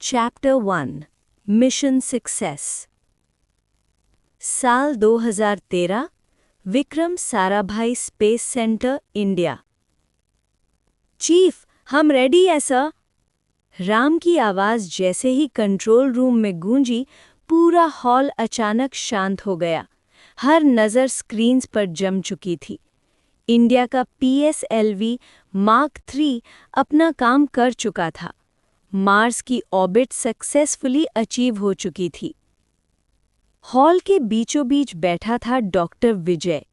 Chapter 1 mission success. साल 2013 Vikram Sarabhai space centre India. Chief, हम ready हैं सर। राम की आवाज़ जैसे ही कंट्रोल रूम में गूंजी, पूरा हॉल अचानक शांत हो गया। हर नज़र स्क्रीन्स पर जम चुकी थी। इंडिया का PSLV मार्क 3 अपना काम कर चुका था। मार्स की ऑर्बिट सक्सेसफुली अचीव हो चुकी थी। हॉल के बीचों बीच बैठा था डॉक्टर विजय,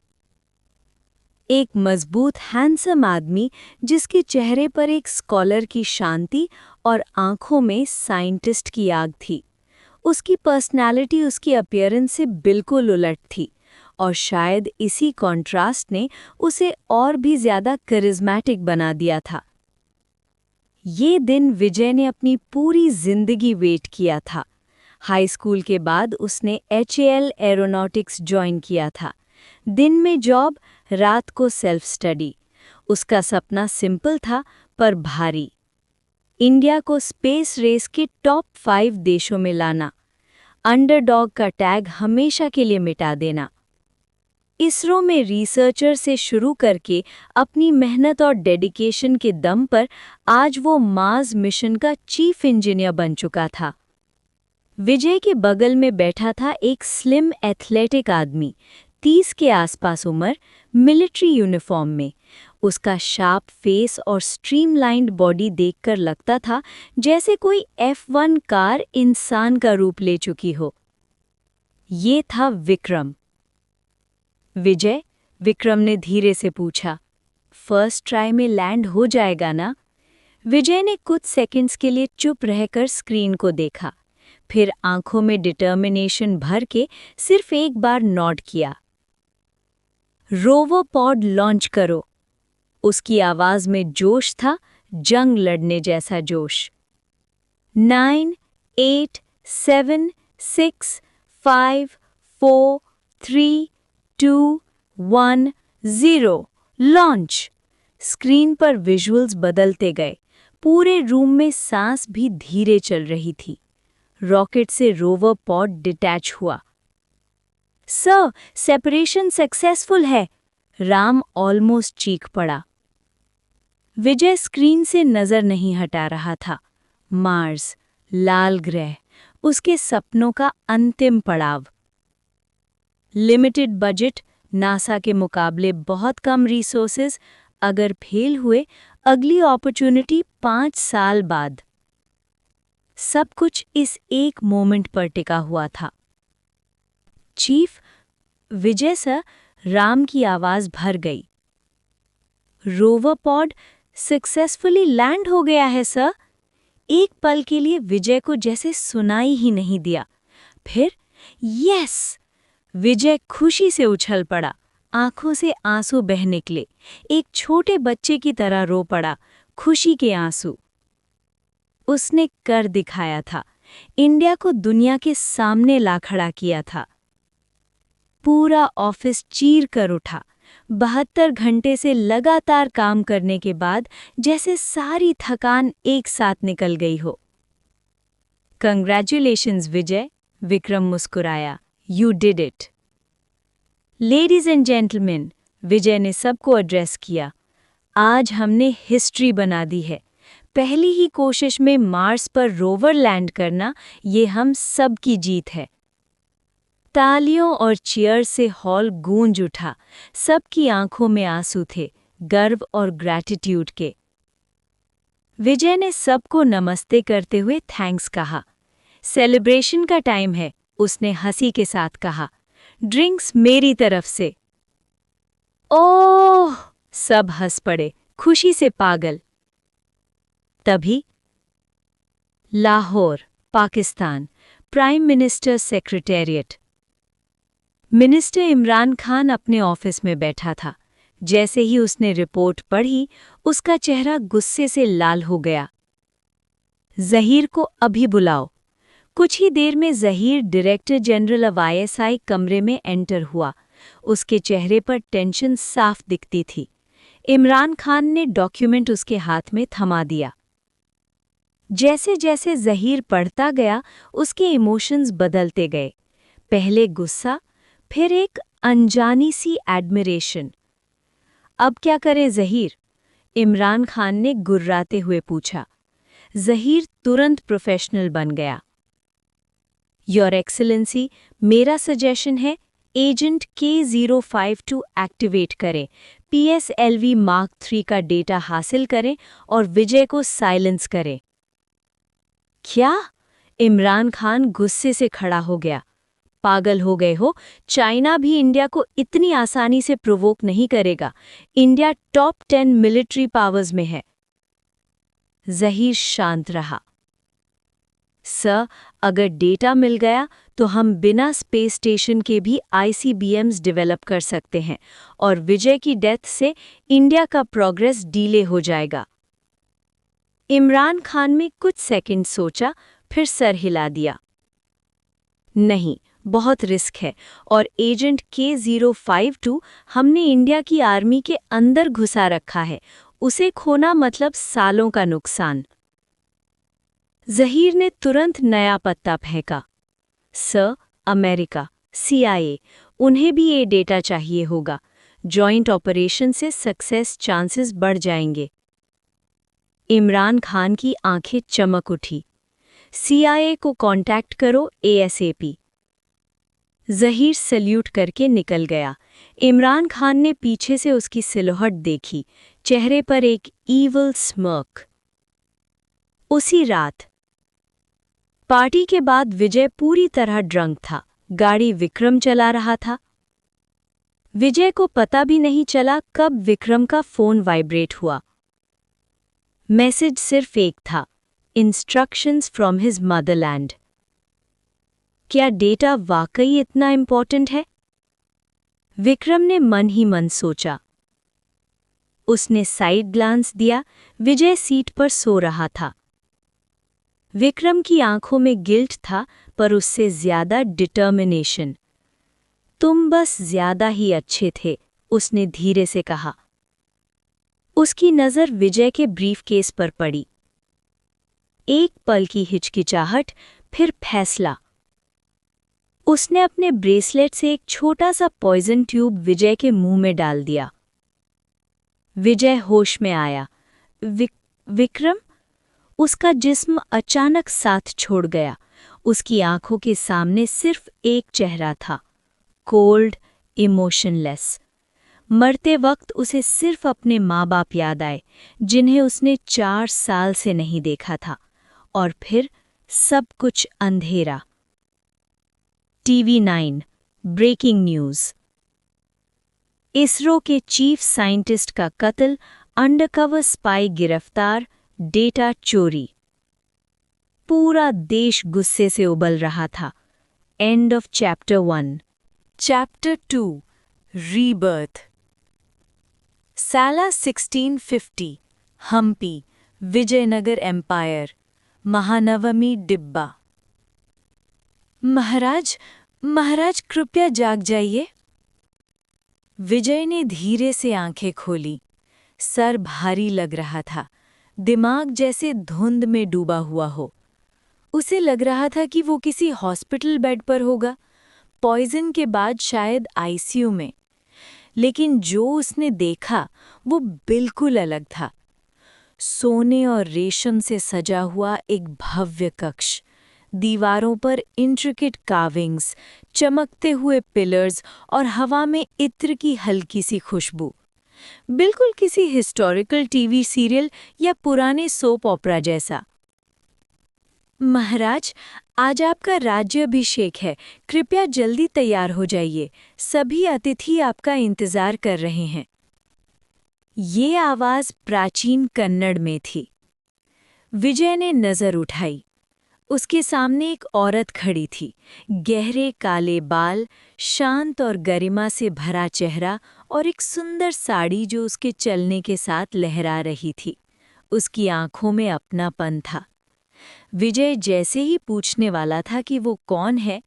एक मजबूत हैंडसम आदमी जिसके चेहरे पर एक स्कॉलर की शांति और आंखों में साइंटिस्ट की आग थी। उसकी पर्सनालिटी उसकी अपीयरेंस से बिल्कुल उलट थी और शायद इसी कॉन्ट्रास्ट ने उसे और भी ज्यादा करिश्मेटिक बना दिया था। ये दिन विजय ने अपनी पूरी जिंदगी वेट किया था। हाई स्कूल के बाद उसने HAL एरोनॉटिक्स ज्वाइन किया था। दिन में जॉब, रात को सेल्फ स्टडी। उसका सपना सिंपल था पर भारी। इंडिया को स्पेस रेस के टॉप 5 देशों में लाना, अंडरडॉग का टैग हमेशा के लिए मिटा देना। इसरो में रिसर्चर से शुरू करके अपनी मेहनत और डेडिकेशन के दम पर आज वो मार्स मिशन का चीफ इंजीनियर बन चुका था। विजय के बगल में बैठा था एक स्लिम एथलेटिक आदमी, 30 के आसपास उम्र, मिलिट्री यूनिफॉर्म में। उसका शार्प फेस और स्ट्रीमलाइंड बॉडी देखकर लगता था जैसे कोई F1 कार इंसान का रूप ले चुकी हो। ये था विक्रम। विजय, विक्रम ने धीरे से पूछा, फर्स्ट ट्राई में लैंड हो जाएगा ना? विजय ने कुछ सेकंड्स के लिए चुप रहकर स्क्रीन को देखा, फिर आंखों में डिटर्मिनेशन भर के सिर्फ एक बार नॉड किया। रोवर पॉड लॉन्च करो। उसकी आवाज में जोश था, जंग लड़ने जैसा जोश। 9, 8, 7, 6, 5, 4, 3, 2, 1, 0 लॉन्च। स्क्रीन पर विजुअल्स बदलते गए। पूरे रूम में सांस भी धीरे चल रही थी। रॉकेट से रोवर पॉड डिटैच हुआ। सर, सेपरेशन सक्सेसफुल है, राम ऑलमोस्ट चीख पड़ा। विजय स्क्रीन से नजर नहीं हटा रहा था। मार्स, लाल ग्रह, उसके सपनों का अंतिम पड़ाव। लिमिटेड बजट, नासा के मुकाबले बहुत कम रिसोर्सेज, अगर फेल हुए अगली अपॉर्चुनिटी 5 साल बाद। सब कुछ इस एक मोमेंट पर टिका हुआ था। चीफ, विजय सर, राम की आवाज भर गई। रोवर पॉड सक्सेसफुली लैंड हो गया है सर। एक पल के लिए विजय को जैसे सुनाई ही नहीं दिया। फिर यस! विजय खुशी से उछल पड़ा, आंखों से आंसू बह निकले। एक छोटे बच्चे की तरह रो पड़ा, खुशी के आंसू। उसने कर दिखाया था, इंडिया को दुनिया के सामने ला खड़ा किया था। पूरा ऑफिस चीर कर उठा। 72 घंटे से लगातार काम करने के बाद जैसे सारी थकान एक साथ निकल गई हो। कंग्रेचुलेशंस विजय, विक्रम मुस्कुराया। You did it. Ladies and gentleman, Vijay ने सबको एड्रेस किया, आज हमने हिस्ट्री बना दी है। पहली ही कोशिश में मार्स पर रोवर लैंड करना, ये हम सब की जीत है। तालियों और चीयर से हॉल गूंज उठा। सबकी आंखों में आंसू थे, गर्व और ग्रैटिट्यूड के। विजय ने सबको नमस्ते करते हुए थैंक्स कहा। सेलिब्रेशन का टाइम है, उसने हंसी के साथ कहा। ड्रिंक्स मेरी तरफ से। ओह! सब हंस पड़े, खुशी से पागल। तभी Lahore, Pakistan, prime minister secretariat. Minister Imran Khan अपने ऑफिस में बैठा था। जैसे ही उसने रिपोर्ट पढ़ी, उसका चेहरा गुस्से से लाल हो गया। जहीर को अभी बुलाओ। कुछ ही देर में Zaheer, director general of ISI, कमरे में एंटर हुआ। उसके चेहरे पर टेंशन साफ दिखती थी। इमरान खान ने डॉक्यूमेंट उसके हाथ में थमा दिया। जैसे जैसे ज़हीर पढ़ता गया उसके इमोशंस बदलते गए। पहले गुस्सा, फिर एक अनजानी सी एडमिरेशन। अब क्या करे ज़हीर? इमरान खान ने गुर्राते हुए पूछा। ज़हीर तुरंत प्रोफेशनल बन गया। योर एक्सेलेंसी, मेरा सजेशन है एजेंट K052 एक्टिवेट करें, PSLV मार्क 3 का डेटा हासिल करें और विजय को साइलेंस करें। क्या? इमरान खान गुस्से से खड़ा हो गया। पागल हो गए हो? चाइना भी इंडिया को इतनी आसानी से प्रोवोक नहीं करेगा। इंडिया टॉप 10 मिलिट्री पावर्स में है। ज़हीर शांत रहा। सर, अगर डेटा मिल गया तो हम बिना स्पेस स्टेशन के भी ICBMs डेवलप कर सकते हैं और विजय की डेथ से इंडिया का प्रोग्रेस डीले हो जाएगा। इमरान खान में कुछ सेकंड सोचा, फिर सर हिला दिया। नहीं, बहुत रिस्क है और एजेंट K052 हमने इंडिया की आर्मी के अंदर घुसा रखा है। उसे खोना मतलब सालों का नुकसान। ज़हीर ने तुरंत नया पत्ता फेंका। सर, अमेरिका, CIA, उन्हें भी ये डेटा चाहिए होगा। जॉइंट ऑपरेशन से सक्सेस चांसेस बढ़ जाएंगे। इमरान खान की आंखें चमक उठी। CIA को कांटेक्ट करो ASAP। ज़हीर सल्यूट करके निकल गया। इमरान खान ने पीछे से उसकी सिलहट देखी, चेहरे पर एक ईवल स्मर्क। उसी रात पार्टी के बाद विजय पूरी तरह ड्रंक था। गाड़ी विक्रम चला रहा था। विजय को पता भी नहीं चला कब विक्रम का फोन वाइब्रेट हुआ। मैसेज सिर्फ एक था, इंस्ट्रक्शंस फ्रॉम हिज मदरलैंड। क्या डेटा वाकई इतना इम्पोर्टेंट है? विक्रम ने मन ही मन सोचा। उसने साइड ग्लांस दिया। विजय सीट पर सो रहा था। विक्रम की आंखों में गिल्ट था, पर उससे ज्यादा डिटर्मिनेशन। तुम बस ज्यादा ही अच्छे थे, उसने धीरे से कहा। उसकी नज़र विजय के ब्रीफकेस पर पड़ी। एक पल की हिचकिचाहट, फिर फैसला। उसने अपने ब्रेसलेट से एक छोटा सा पॉइजन ट्यूब विजय के मुंह में डाल दिया। विजय होश में आया। विक्रम? उसका जिस्म अचानक साथ छोड़ गया। उसकी आंखों के सामने सिर्फ एक चेहरा था, कोल्ड, इमोशनलेस। मरते वक्त उसे सिर्फ अपने माँ बाप याद आए, जिन्हें उसने 4 साल से नहीं देखा था। और फिर सब कुछ अंधेरा। TV9 breaking news. इसरो के चीफ साइंटिस्ट का कत्ल, अंडरकवर स्पाई गिरफ्तार, डेटा चोरी। पूरा देश गुस्से से उबल रहा था। End of chapter 1। Chapter 2 rebirth. साला 1650, हम्पी, विजयनगर एम्पायर, महानवमी डिब्बा। महाराज, महाराज कृपया जाग जाइए। विजय ने धीरे से आंखें खोली। सर भारी लग रहा था, दिमाग जैसे धुंध में डूबा हुआ हो। उसे लग रहा था कि वो किसी हॉस्पिटल बेड पर होगा, पॉइजन के बाद शायद ICU में। लेकिन जो उसने देखा वो बिल्कुल अलग था। सोने और रेशम से सजा हुआ एक भव्य कक्ष, दीवारों पर इंट्रिकेट कार्विंग्स, चमकते हुए पिलर्स और हवा में इत्र की हल्की सी खुशबू। बिल्कुल किसी हिस्टोरिकल TV सीरियल या पुराने सोप ऑपरा जैसा। महाराज, आज आपका राज्याभिषेक है, कृपया जल्दी तैयार हो जाइए, सभी अतिथि आपका इंतजार कर रहे हैं। ये आवाज प्राचीन कन्नड़ में थी। विजय ने नजर उठाई। उसके सामने एक औरत खड़ी थी, गहरे काले बाल, शांत और गरिमा से भरा चेहरा और एक सुंदर साड़ी जो उसके चलने के साथ लहरा रही थी। उसकी आंखों में अपनापन था। विजय जैसे ही पूछने वाला था कि वो कौन है,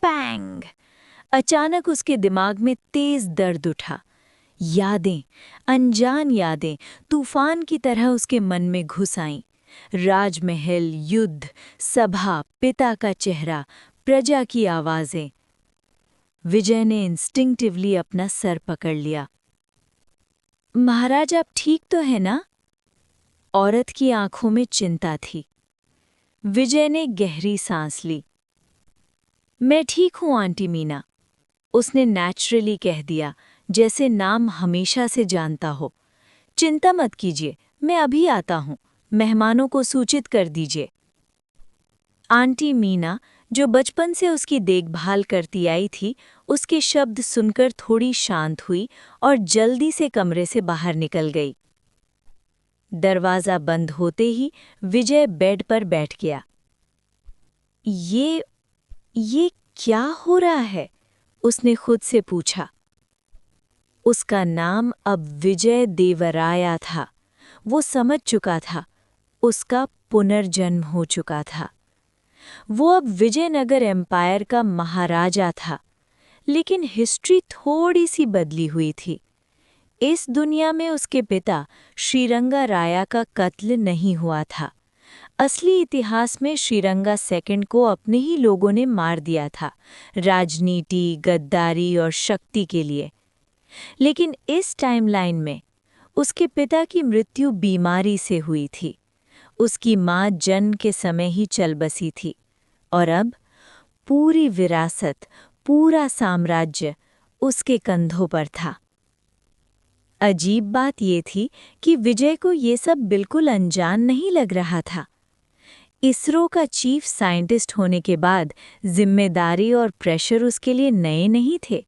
पैंग! अचानक उसके दिमाग में तेज दर्द उठा। यादें, अनजान यादें तूफान की तरह उसके मन में घुस आईं। राजमहल, युद्ध, सभा, पिता का चेहरा, प्रजा की आवाजें। विजय ने इंस्टिंक्टिवली अपना सर पकड़ लिया। महाराज, आप ठीक तो है ना? औरत की आंखों में चिंता थी। विजय ने गहरी सांस ली। मैं ठीक हूं आंटी मीना, उसने नेचुरली कह दिया, जैसे नाम हमेशा से जानता हो। चिंता मत कीजिए, मैं अभी आता हूं, मेहमानों को सूचित कर दीजिए। आंटी मीना, जो बचपन से उसकी देखभाल करती आई थी, उसके शब्द सुनकर थोड़ी शांत हुई और जल्दी से कमरे से बाहर निकल गई। दरवाज़ा बंद होते ही विजय बेड पर बैठ गया। ये क्या हो रहा है? उसने खुद से पूछा। उसका नाम अब विजय देवराया था। वो समझ चुका था, उसका पुनर्जन्म हो चुका था। वो अब विजयनगर एम्पायर का महाराजा था, लेकिन हिस्ट्री थोड़ी सी बदली हुई थी। इस दुनिया में उसके पिता श्रीरंगा राया का कत्ल नहीं हुआ था। असली इतिहास में श्रीरंगा सेकंड को अपने ही लोगों ने मार दिया था, राजनीति, गद्दारी और शक्ति के लिए। लेकिन इस टाइमलाइन में उसके पिता की मृत्यु बीमारी से हुई थी। उसकी मां जन्म के समय ही चल बसी थी और अब पूरी विरासत, पूरा साम्राज्य उसके कंधों पर था। अजीब बात ये थी कि विजय को ये सब बिल्कुल अनजान नहीं लग रहा था। इसरो का चीफ साइंटिस्ट होने के बाद जिम्मेदारी और प्रेशर उसके लिए नए नहीं थे।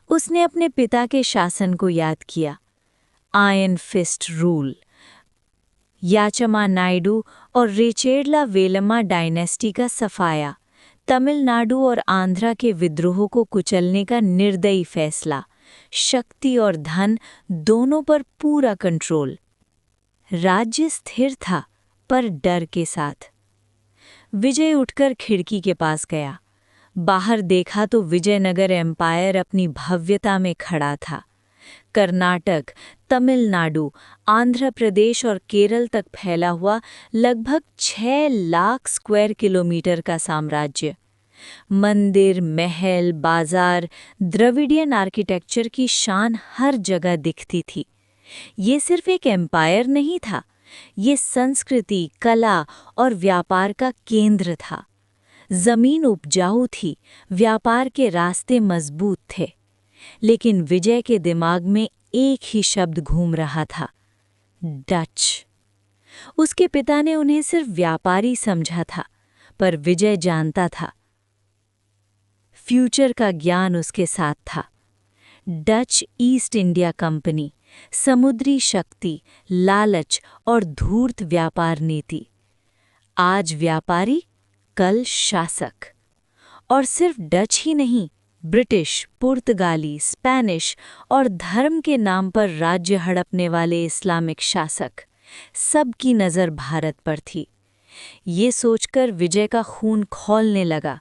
उसने अपने पिता के शासन को याद किया, आयरन फिस्ट रूल, याचमा नायडू और रेचेरला वेलम्मा डायनेस्टी का सफाया, तमिलनाडु और आंध्रा के विद्रोह को कुचलने का निर्दयी फैसला, शक्ति और धन दोनों पर पूरा कंट्रोल। राज्य स्थिर था, पर डर के साथ। विजय उठकर खिड़की के पास गया। बाहर देखा तो विजयनगर एम्पायर अपनी भव्यता में खड़ा था। कर्नाटक, तमिलनाडु, आंध्र प्रदेश और केरल तक फैला हुआ लगभग 6 लाख स्क्वायर किलोमीटर का साम्राज्य। मंदिर, महल, बाजार, द्रविडियन आर्किटेक्चर की शान हर जगह दिखती थी। ये सिर्फ एक एम्पायर नहीं था, ये संस्कृति, कला और व्यापार का केंद्र था। जमीन उपजाऊ थी, व्यापार के रास्ते मजबूत थे। लेकिन विजय के दिमाग में एक ही शब्द घूम रहा था, डच। उसके पिता ने उन्हें सिर्फ व्यापारी समझा था, पर विजय जानता था, फ्यूचर का ज्ञान उसके साथ था। डच ईस्ट इंडिया कंपनी, समुद्री शक्ति, लालच और धूर्त व्यापार नीति। आज व्यापारी, कल शासक। और सिर्फ डच ही नहीं, ब्रिटिश, पुर्तगाली, स्पेनिश और धर्म के नाम पर राज्य हड़पने वाले इस्लामिक शासक, सबकी नज़र भारत पर थी। ये सोचकर विजय का खून खौलने लगा।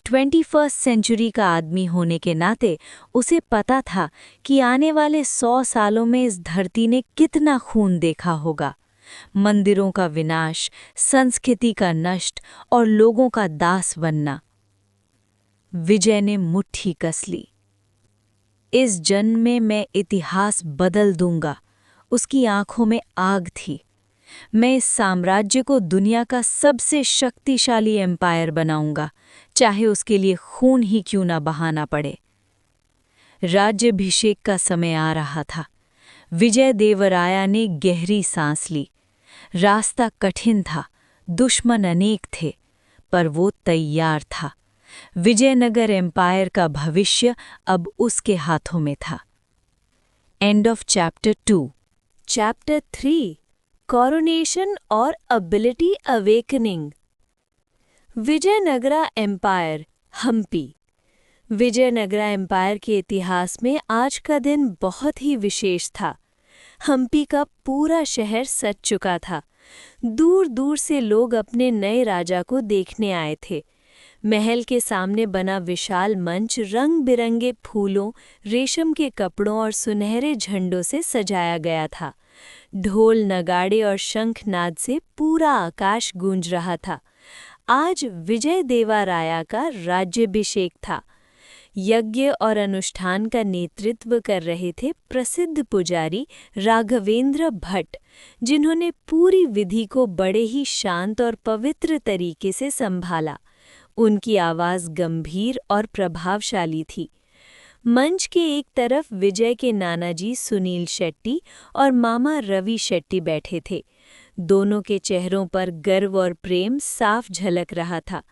21वीं सेंचुरी का आदमी होने के नाते उसे पता था कि आने वाले 100 सालों में इस धरती ने कितना खून देखा होगा। मंदिरों का विनाश, संस्कृति का नष्ट और लोगों का दास बनना। विजय ने मुट्ठी कस ली। इस जन्म में मैं इतिहास बदल दूंगा। उसकी आंखों में आग थी। मैं इस साम्राज्य को दुनिया का सबसे शक्तिशाली एम्पायर बनाऊंगा, चाहे उसके लिए खून ही क्यों ना बहाना पड़े। राज्याभिषेक का समय आ रहा था। विजय देवराया ने गहरी सांस ली। रास्ता कठिन था, दुश्मन अनेक थे, पर वो तैयार था। विजयनगर एम्पायर का भविष्य अब उसके हाथों में था। End of chapter 2। Chapter 3, coronation और ability awakening. Vijayanagara empire, Hampi. Vijayanagara empire के इतिहास में आज का दिन बहुत ही विशेष था। हम्पी का पूरा शहर सज चुका था। दूर दूर से लोग अपने नए राजा को देखने आए थे। महल के सामने बना विशाल मंच रंग बिरंगे फूलों, रेशम के कपड़ों और सुनहरे झंडों से सजाया गया था। ढोल, नगाड़े और शंखनाद से पूरा आकाश गूंज रहा था। आज विजयदेवराया का राज्याभिषेक था। यज्ञ और अनुष्ठान का नेतृत्व कर रहे थे प्रसिद्ध पुजारी राघवेंद्र भट्ट, जिन्होंने पूरी विधि को बड़े ही शांत और पवित्र तरीके से संभाला। उनकी आवाज़ गंभीर और प्रभावशाली थी। मंच के एक तरफ विजय के नानाजी सुनील शेट्टी और मामा रवि शेट्टी बैठे थे। दोनों के चेहरों पर गर्व और प्रेम साफ झलक रहा था।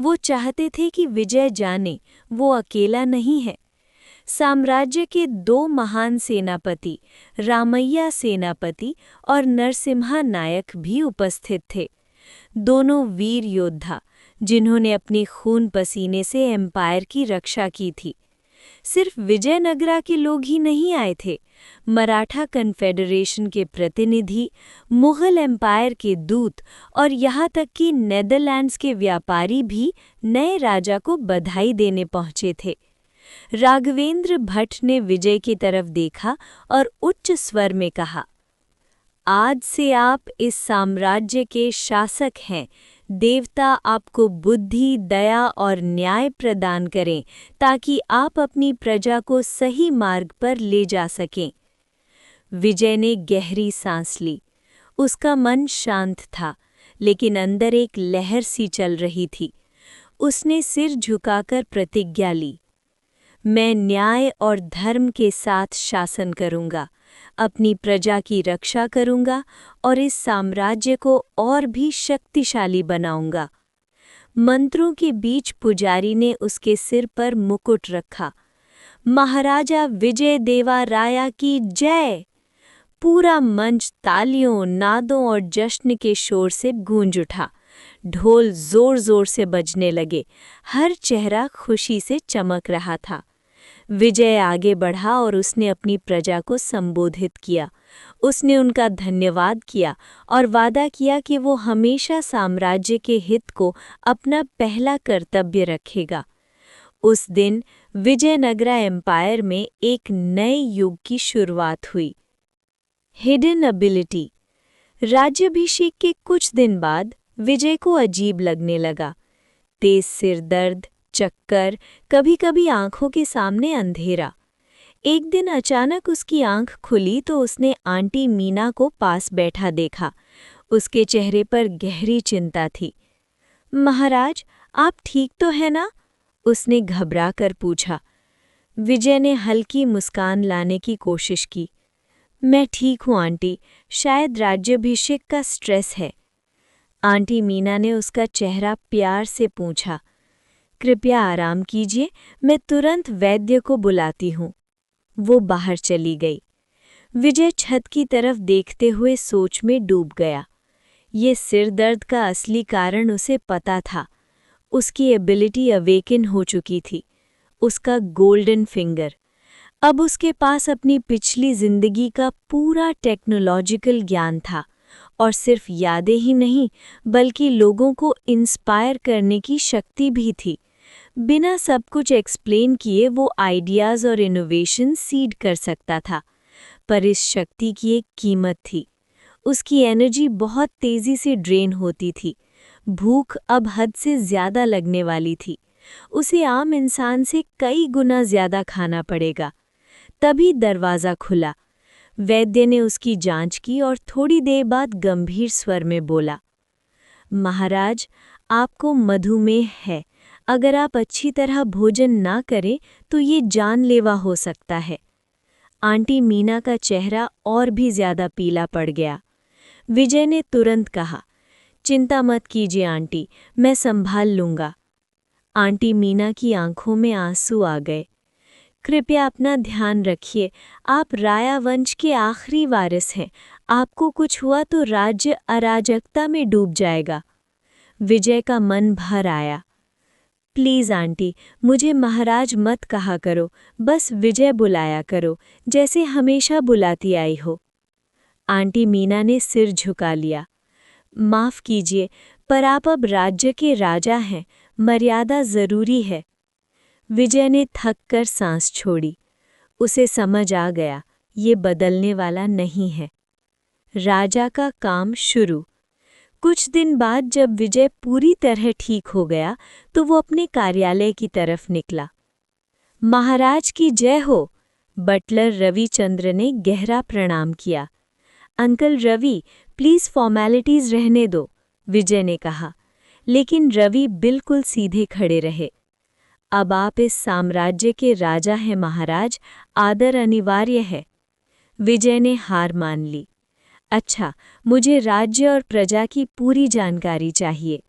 वो चाहते थे कि विजय जाने वो अकेला नहीं है। साम्राज्य के दो महान सेनापति, रामैया सेनापति और नरसिम्हा नायक भी उपस्थित थे। दोनों वीर योद्धा, जिन्होंने अपनी खून पसीने से एम्पायर की रक्षा की थी। सिर्फ विजयनगरा के लोग ही नहीं आए थे। मराठा कन्फेडरेशन के प्रतिनिधि, मुगल एम्पायर के दूत और यहाँ तक कि नेदरलैंड्स के व्यापारी भी नए राजा को बधाई देने पहुँचे थे। राघवेंद्र भट्ट ने विजय की तरफ देखा और उच्च स्वर में कहा, आज से आप इस साम्राज्य के शासक हैं। देवता आपको बुद्धि, दया और न्याय प्रदान करें ताकि आप अपनी प्रजा को सही मार्ग पर ले जा सकें। विजय ने गहरी सांस ली। उसका मन शांत था, लेकिन अंदर एक लहर सी चल रही थी। उसने सिर झुकाकर प्रतिज्ञा ली, मैं न्याय और धर्म के साथ शासन करूंगा, अपनी प्रजा की रक्षा करूंगा और इस साम्राज्य को और भी शक्तिशाली बनाऊंगा। मंत्रों के बीच पुजारी ने उसके सिर पर मुकुट रखा। महाराजा विजयदेवराया की जय! पूरा मंच तालियों, नादों और जश्न के शोर से गूंज उठा। ढोल जोर जोर से बजने लगे। हर चेहरा खुशी से चमक रहा था। विजय आगे बढ़ा और उसने अपनी प्रजा को संबोधित किया। उसने उनका धन्यवाद किया और वादा किया कि वो हमेशा साम्राज्य के हित को अपना पहला कर्तव्य रखेगा। उस दिन विजयनगरा एम्पायर में एक नए युग की शुरुआत हुई। Hidden ability. राज्याभिषेक के कुछ दिन बाद विजय को अजीब लगने लगा। तेज सिर दर्द, चक्कर, कभी-कभी आंखों के सामने अंधेरा। एक दिन अचानक उसकी आंख खुली तो उसने आंटी मीना को पास बैठा देखा। उसके चेहरे पर गहरी चिंता थी। महाराज, आप ठीक तो है ना? उसने घबरा कर पूछा। विजय ने हल्की मुस्कान लाने की कोशिश की। मैं ठीक हूँ आंटी, शायद राज्याभिषेक का स्ट्रेस है। आंटी मीना ने उसका चेहरा प्यार से पूछा। कृपया आराम कीजिए, मैं तुरंत वैद्य को बुलाती हूँ। वो बाहर चली गई। विजय छत की तरफ देखते हुए सोच में डूब गया। ये सिर दर्द का असली कारण उसे पता था। उसकी एबिलिटी अवेकन हो चुकी थी, उसका गोल्डन फिंगर। अब उसके पास अपनी पिछली जिंदगी का पूरा टेक्नोलॉजिकल ज्ञान था और सिर्फ यादें ही नहीं बल्कि लोगों को इंस्पायर करने की शक्ति भी थी। बिना सब कुछ एक्सप्लेन किए वो आइडियाज़ और इनोवेशन सीड कर सकता था। पर इस शक्ति की एक कीमत थी। उसकी एनर्जी बहुत तेज़ी से ड्रेन होती थी। भूख अब हद से ज़्यादा लगने वाली थी। उसे आम इंसान से कई गुना ज़्यादा खाना पड़ेगा। तभी दरवाज़ा खुला। वैद्य ने उसकी जांच की और थोड़ी देर बाद गंभीर स्वर में बोला, महाराज, आपको मधुमेह है। अगर आप अच्छी तरह भोजन ना करें तो ये जानलेवा हो सकता है। आंटी मीना का चेहरा और भी ज़्यादा पीला पड़ गया। विजय ने तुरंत कहा, चिंता मत कीजिए आंटी, मैं संभाल लूँगा। आंटी मीना की आंखों में आंसू आ गए। कृपया अपना ध्यान रखिए, आप राया वंश के आखिरी वारिस हैं। आपको कुछ हुआ तो राज्य अराजकता में डूब जाएगा। विजय का मन भर आया। प्लीज़ आंटी, मुझे महाराज मत कहा करो, बस विजय बुलाया करो, जैसे हमेशा बुलाती आई हो। आंटी मीना ने सिर झुका लिया। माफ़ कीजिए, पर आप अब राज्य के राजा हैं, मर्यादा ज़रूरी है। विजय ने थक कर सांस छोड़ी। उसे समझ आ गया, ये बदलने वाला नहीं है। राजा का काम शुरू। कुछ दिन बाद जब विजय पूरी तरह ठीक हो गया तो वो अपने कार्यालय की तरफ निकला। महाराज की जय हो! बटलर रविचंद्र ने गहरा प्रणाम किया। अंकल रवि, प्लीज फॉर्मेलिटीज रहने दो, विजय ने कहा। लेकिन रवि बिल्कुल सीधे खड़े रहे। अब आप इस साम्राज्य के राजा हैं महाराज, आदर अनिवार्य है। विजय ने हार मान ली। अच्छा, मुझे राज्य और प्रजा की पूरी जानकारी चाहिए।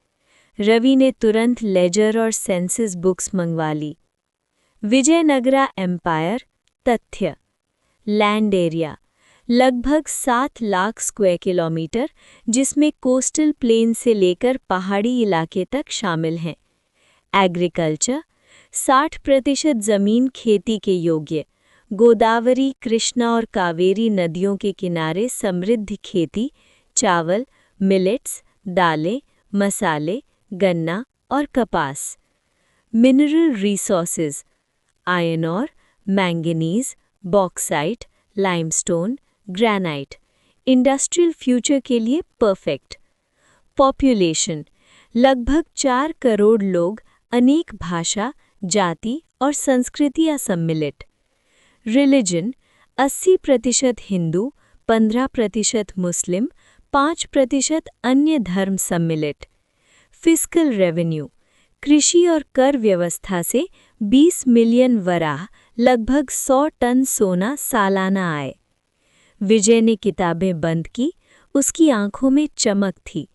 रवि ने तुरंत लेजर और सेंसस बुक्स मंगवा ली। विजयनगरा एम्पायर, तथ्य, लैंड एरिया लगभग 7 लाख स्क्वायर किलोमीटर, जिसमें कोस्टल प्लेन से लेकर पहाड़ी इलाके तक शामिल हैं। एग्रीकल्चर, 60% जमीन खेती के योग्य। गोदावरी, कृष्णा और कावेरी नदियों के किनारे समृद्ध खेती, चावल, मिलेट्स, दालें, मसाले, गन्ना और कपास। मिनरल रिसोर्सेज, आयरन और manganese, bauxite, limestone, granite. Industrial future के लिए परफेक्ट। पॉपुलेशन, लगभग 4 करोड़ लोग, अनेक भाषा, जाति और संस्कृतियां सम्मिलित। रिलीजन, 80% हिंदू, 15% मुस्लिम, 5% अन्य धर्म सम्मिलित। फिस्कल रेवेन्यू, कृषि और कर व्यवस्था से 20 मिलियन वराह, लगभग 100 टन सोना सालाना आय। विजय ने किताबें बंद की, उसकी आंखों में चमक थी।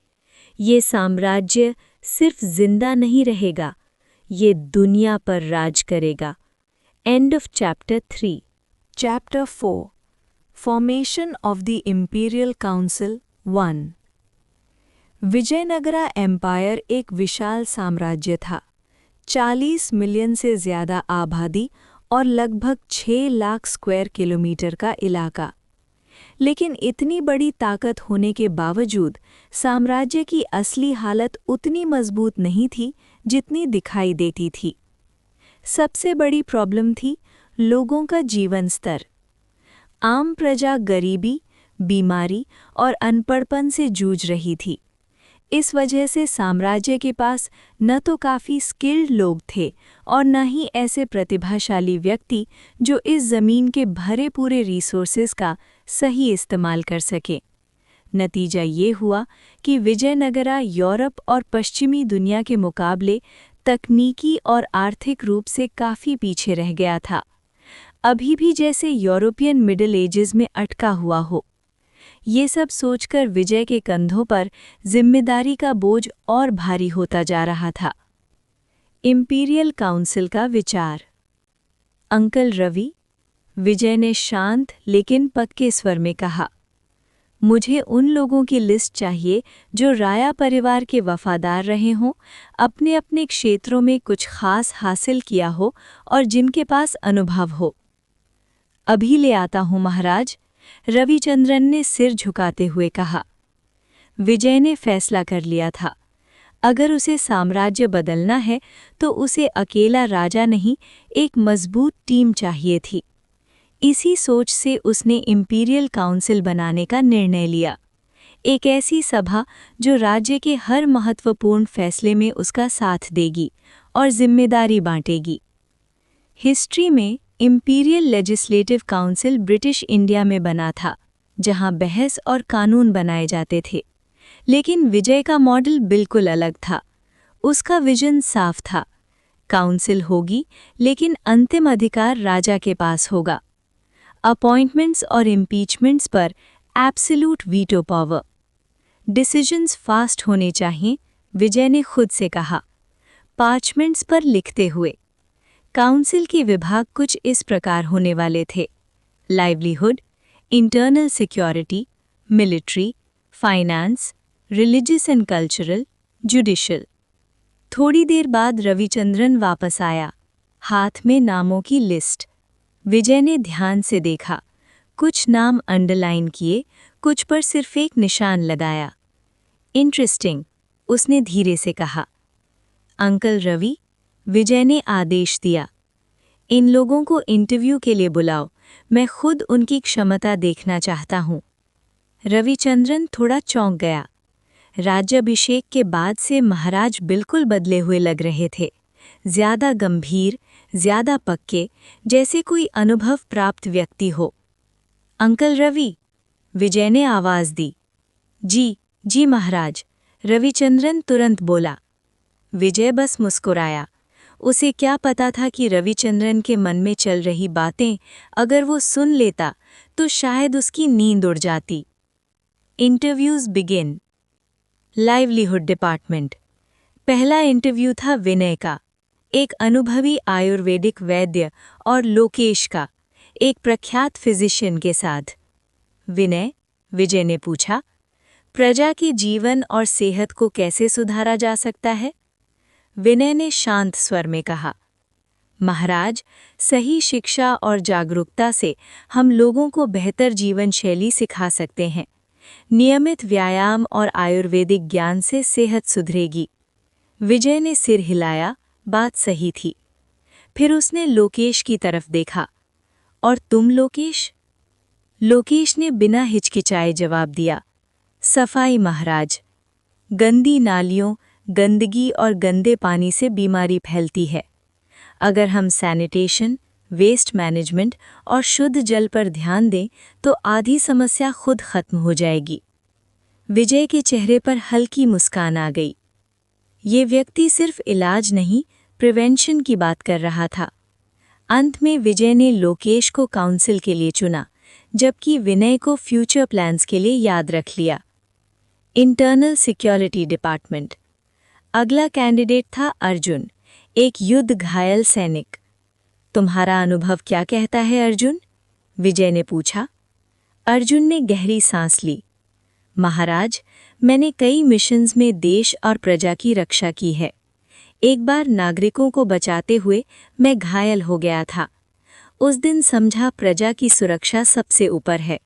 ये साम्राज्य सिर्फ जिंदा नहीं रहेगा, ये दुनिया पर राज करेगा। End of Chapter 3. Chapter 4. Formation of the Imperial Council 1. Vijayanagara empire एक विशाल साम्राज्य था। 40 मिलियन से ज़्यादा आबादी और लगभग 6 लाख स्क्वायर किलोमीटर का इलाका। लेकिन इतनी बड़ी ताकत होने के बावजूद साम्राज्य की असली हालत उतनी मजबूत नहीं थी जितनी दिखाई देती थी। सबसे बड़ी प्रॉब्लम थी लोगों का जीवन स्तर। आम प्रजा गरीबी, बीमारी और अनपढ़पन से जूझ रही थी। इस वजह से साम्राज्य के पास न तो काफ़ी स्किल्ड लोग थे और न ही ऐसे प्रतिभाशाली व्यक्ति जो इस ज़मीन के भरे पूरे रिसोर्सेज का सही इस्तेमाल कर सके। नतीजा ये हुआ कि विजयनगरा यूरोप और पश्चिमी दुनिया के मुकाबले तकनीकी और आर्थिक रूप से काफ़ी पीछे रह गया था, अभी भी जैसे यूरोपियन मिडिल एजेस में अटका हुआ हो। ये सब सोचकर विजय के कंधों पर जिम्मेदारी का बोझ और भारी होता जा रहा था। इंपीरियल काउंसिल का विचार। अंकल रवि, विजय ने शांत लेकिन पक्के स्वर में कहा, मुझे उन लोगों की लिस्ट चाहिए जो राया परिवार के वफादार रहे हों, अपने अपने क्षेत्रों में कुछ खास हासिल किया हो और जिनके पास अनुभव हो। अभी ले आता हूँ महाराज, रविचंद्रन ने सिर झुकाते हुए कहा। विजय ने फैसला कर लिया था, अगर उसे साम्राज्य बदलना है तो उसे अकेला राजा नहीं, एक मजबूत टीम चाहिए थी। इसी सोच से उसने इंपीरियल काउंसिल बनाने का निर्णय लिया, एक ऐसी सभा जो राज्य के हर महत्वपूर्ण फैसले में उसका साथ देगी और जिम्मेदारी बांटेगी। हिस्ट्री में imperial legislative council British India में बना था, जहां बहस और कानून बनाए जाते थे। लेकिन विजय का मॉडल बिल्कुल अलग था। उसका विजन साफ था, काउंसिल होगी लेकिन अंतिम अधिकार राजा के पास होगा। अपॉइंटमेंट्स और इम्पीचमेंट्स पर absolute veto power. Decisions fast होने चाहिए, विजय ने खुद से कहा, पार्चमेंट्स पर लिखते हुए। काउंसिल के विभाग कुछ इस प्रकार होने वाले थे: livelihood, internal security, military, finance, religious and cultural, judicial. थोड़ी देर बाद रविचंद्रन वापस आया, हाथ में नामों की लिस्ट। विजय ने ध्यान से देखा, कुछ नाम अंडरलाइन किए, कुछ पर सिर्फ एक निशान लगाया। इंटरेस्टिंग, उसने धीरे से कहा। अंकल रवि, विजय ने आदेश दिया, इन लोगों को इंटरव्यू के लिए बुलाओ, मैं खुद उनकी क्षमता देखना चाहता हूँ। रविचंद्रन थोड़ा चौंक गया। राज्याभिषेक के बाद से महाराज बिल्कुल बदले हुए लग रहे थे, ज्यादा गंभीर, ज्यादा पक्के, जैसे कोई अनुभव प्राप्त व्यक्ति हो। अंकल रवि, विजय ने आवाज दी। जी, जी महाराज, रविचंद्रन तुरंत बोला। विजय बस मुस्कुराया। उसे क्या पता था कि रविचंद्रन के मन में चल रही बातें अगर वो सुन लेता तो शायद उसकी नींद उड़ जाती। Interviews begin. Livelihood department. पहला इंटरव्यू था विनय का, एक अनुभवी आयुर्वेदिक वैद्य, और लोकेश का, एक प्रख्यात फिजिशियन के साथ। विनय, विजय ने पूछा, प्रजा के जीवन और सेहत को कैसे सुधारा जा सकता है? विनय ने शांत स्वर में कहा, महाराज, सही शिक्षा और जागरूकता से हम लोगों को बेहतर जीवन शैली सिखा सकते हैं। नियमित व्यायाम और आयुर्वेदिक ज्ञान से सेहत सुधरेगी। विजय ने सिर हिलाया, बात सही थी। फिर उसने लोकेश की तरफ देखा। और तुम लोकेश? लोकेश ने बिना हिचकिचाए जवाब दिया, सफाई महाराज। गंदी नालियों, गंदगी और गंदे पानी से बीमारी फैलती है। अगर हम सैनिटेशन, वेस्ट मैनेजमेंट और शुद्ध जल पर ध्यान दें तो आधी समस्या खुद खत्म हो जाएगी। विजय के चेहरे पर हल्की मुस्कान आ गई। ये व्यक्ति सिर्फ इलाज नहीं, प्रिवेंशन की बात कर रहा था। अंत में विजय ने लोकेश को काउंसिल के लिए चुना, जबकि विनय को फ्यूचर प्लान्स के लिए याद रख लिया। Internal security department. अगला कैंडिडेट था अर्जुन, एक युद्ध घायल सैनिक। तुम्हारा अनुभव क्या कहता है अर्जुन? विजय ने पूछा। अर्जुन ने गहरी सांस ली। महाराज, मैंने कई मिशंस में देश और प्रजा की रक्षा की है। एक बार नागरिकों को बचाते हुए मैं घायल हो गया था। उस दिन समझा प्रजा की सुरक्षा सबसे ऊपर है।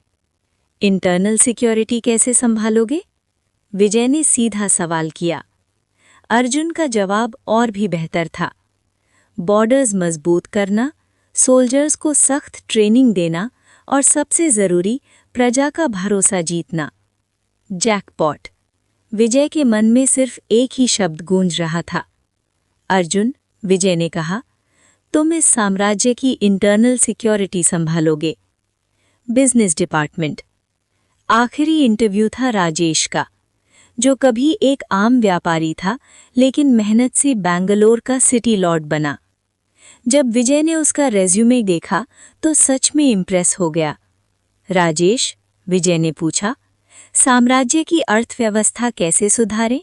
इंटरनल सिक्योरिटी कैसे संभालोगे? विजय ने सीधा सवाल किया। अर्जुन का जवाब और भी बेहतर था। बॉर्डर्स मजबूत करना, सोल्जर्स को सख्त ट्रेनिंग देना और सबसे जरूरी प्रजा का भरोसा जीतना। जैकपॉट। विजय के मन में सिर्फ एक ही शब्द गूंज रहा था। अर्जुन, विजय ने कहा, तुम इस साम्राज्य की इंटरनल सिक्योरिटी संभालोगे। Business department. आखिरी इंटरव्यू था राजेश का, जो कभी एक आम व्यापारी था लेकिन मेहनत से बैंगलोर का सिटी लॉर्ड बना। जब विजय ने उसका रेज्यूमे देखा तो सच में इम्प्रेस हो गया। राजेश, विजय ने पूछा, साम्राज्य की अर्थव्यवस्था कैसे सुधारें?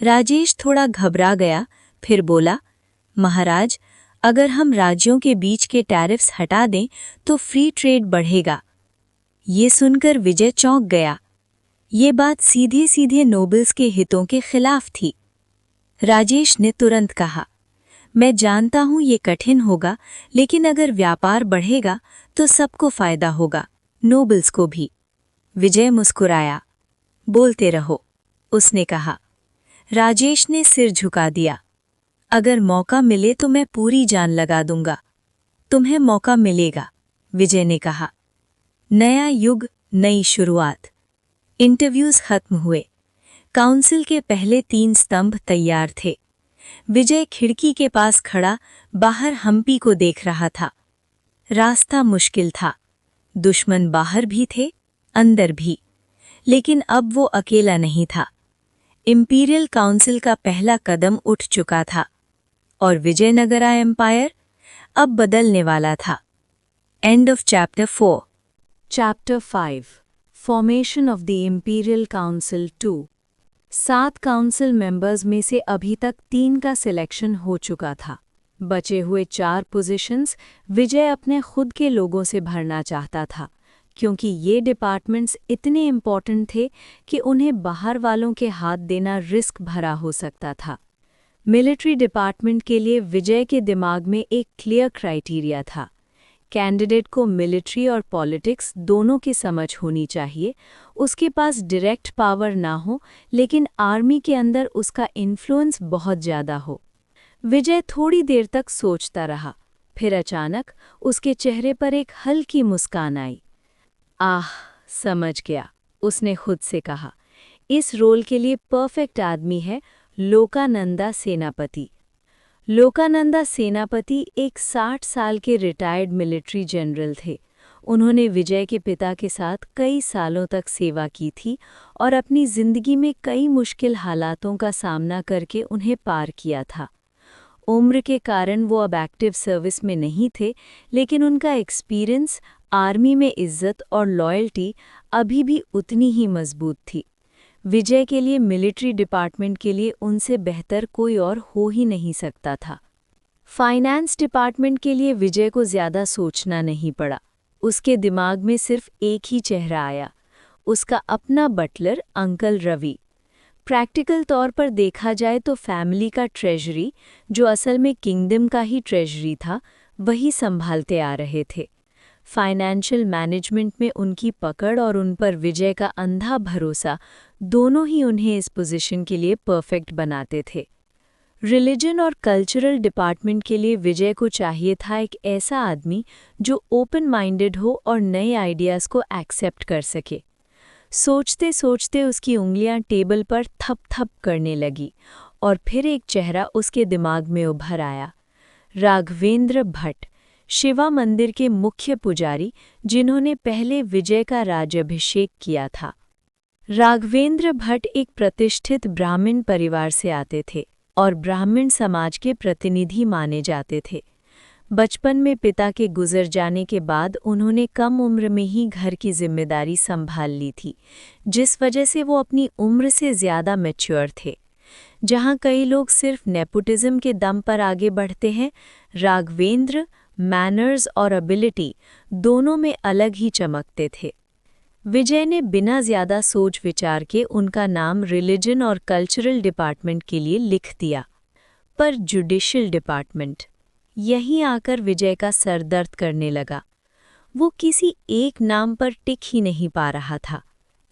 राजेश थोड़ा घबरा गया, फिर बोला, महाराज, अगर हम राज्यों के बीच के टैरिफ्स हटा दें तो फ्री ट्रेड बढ़ेगा। ये सुनकर विजय चौंक गया। ये बात सीधे सीधे नोबल्स के हितों के खिलाफ थी। राजेश ने तुरंत कहा, मैं जानता हूं ये कठिन होगा, लेकिन अगर व्यापार बढ़ेगा तो सबको फायदा होगा, नोबल्स को भी। विजय मुस्कुराया। बोलते रहो, उसने कहा। राजेश ने सिर झुका दिया। अगर मौका मिले तो मैं पूरी जान लगा दूंगा। तुम्हें मौका मिलेगा, विजय ने कहा। नया युग, नई शुरुआत। इंटरव्यूज खत्म हुए। काउंसिल के पहले 3 स्तंभ तैयार थे। विजय खिड़की के पास खड़ा बाहर हम्पी को देख रहा था। रास्ता मुश्किल था। दुश्मन बाहर भी थे, अंदर भी। लेकिन अब वो अकेला नहीं था। इंपीरियल काउंसिल का पहला कदम उठ चुका था और विजयनगरा एम्पायर अब बदलने वाला था। End of chapter 4। Chapter 5 formation of the imperial council 2। 7 council members में से अभी तक 3 का सिलेक्शन हो चुका था। बचे हुए 4 पोजीशंस विजय अपने खुद के लोगों से भरना चाहता था, क्योंकि ये डिपार्टमेंट्स इतने इम्पॉर्टेंट थे कि उन्हें बाहर वालों के हाथ देना रिस्क भरा हो सकता था। मिलिट्री डिपार्टमेंट के लिए विजय के दिमाग में एक क्लियर क्राइटेरिया था। कैंडिडेट को मिलिट्री और पॉलिटिक्स दोनों की समझ होनी चाहिए। उसके पास डायरेक्ट पावर ना हो, लेकिन आर्मी के अंदर उसका इन्फ्लुएंस बहुत ज़्यादा हो। विजय थोड़ी देर तक सोचता रहा, फिर अचानक उसके चेहरे पर एक हल्की मुस्कान आई। आह, समझ गया, उसने खुद से कहा। इस रोल के लिए परफेक्ट आदमी है लोकानंदा सेनापति। लोकानंदा सेनापति एक 60 साल के रिटायर्ड मिलिट्री जनरल थे। उन्होंने विजय के पिता के साथ कई सालों तक सेवा की थी और अपनी जिंदगी में कई मुश्किल हालातों का सामना करके उन्हें पार किया था। उम्र के कारण वो अब एक्टिव सर्विस में नहीं थे, लेकिन उनका एक्सपीरियंस, आर्मी में इज्जत और लॉयल्टी अभी भी उतनी ही मजबूत थी। विजय के लिए मिलिट्री डिपार्टमेंट के लिए उनसे बेहतर कोई और हो ही नहीं सकता था। फाइनेंस डिपार्टमेंट के लिए विजय को ज़्यादा सोचना नहीं पड़ा। उसके दिमाग में सिर्फ एक ही चेहरा आया, उसका अपना बटलर अंकल रवि। प्रैक्टिकल तौर पर देखा जाए तो फैमिली का ट्रेजरी, जो असल में किंगडम का ही ट्रेजरी था, वही संभालते आ रहे थे। फाइनेंशियल मैनेजमेंट में उनकी पकड़ और उन पर विजय का अंधा भरोसा दोनों ही उन्हें इस पोजीशन के लिए परफेक्ट बनाते थे। रिलीजन और कल्चरल डिपार्टमेंट के लिए विजय को चाहिए था एक ऐसा आदमी जो ओपन माइंडेड हो और नए आइडियाज़ को एक्सेप्ट कर सके। सोचते सोचते उसकी उंगलियां टेबल पर थप थप करने लगी और फिर एक चेहरा उसके दिमाग में उभर आया। राघवेंद्र भट्ट, शिवा मंदिर के मुख्य पुजारी, जिन्होंने पहले विजय का राज्याभिषेक किया था। राघवेंद्र भट्ट एक प्रतिष्ठित ब्राह्मण परिवार से आते थे और ब्राह्मण समाज के प्रतिनिधि माने जाते थे। बचपन में पिता के गुजर जाने के बाद उन्होंने कम उम्र में ही घर की जिम्मेदारी संभाल ली थी, जिस वजह से वो अपनी उम्र से ज़्यादा मैच्योर थे। जहाँ कई लोग सिर्फ नेपोटिज्म के दम पर आगे बढ़ते हैं, राघवेंद्र मैनर्स और एबिलिटी दोनों में अलग ही चमकते थे। विजय ने बिना ज़्यादा सोच विचार के उनका नाम रिलीजन और कल्चरल डिपार्टमेंट के लिए लिख दिया। पर जुडिशियल डिपार्टमेंट, यहीं आकर विजय का सर दर्द करने लगा। वो किसी एक नाम पर टिक ही नहीं पा रहा था।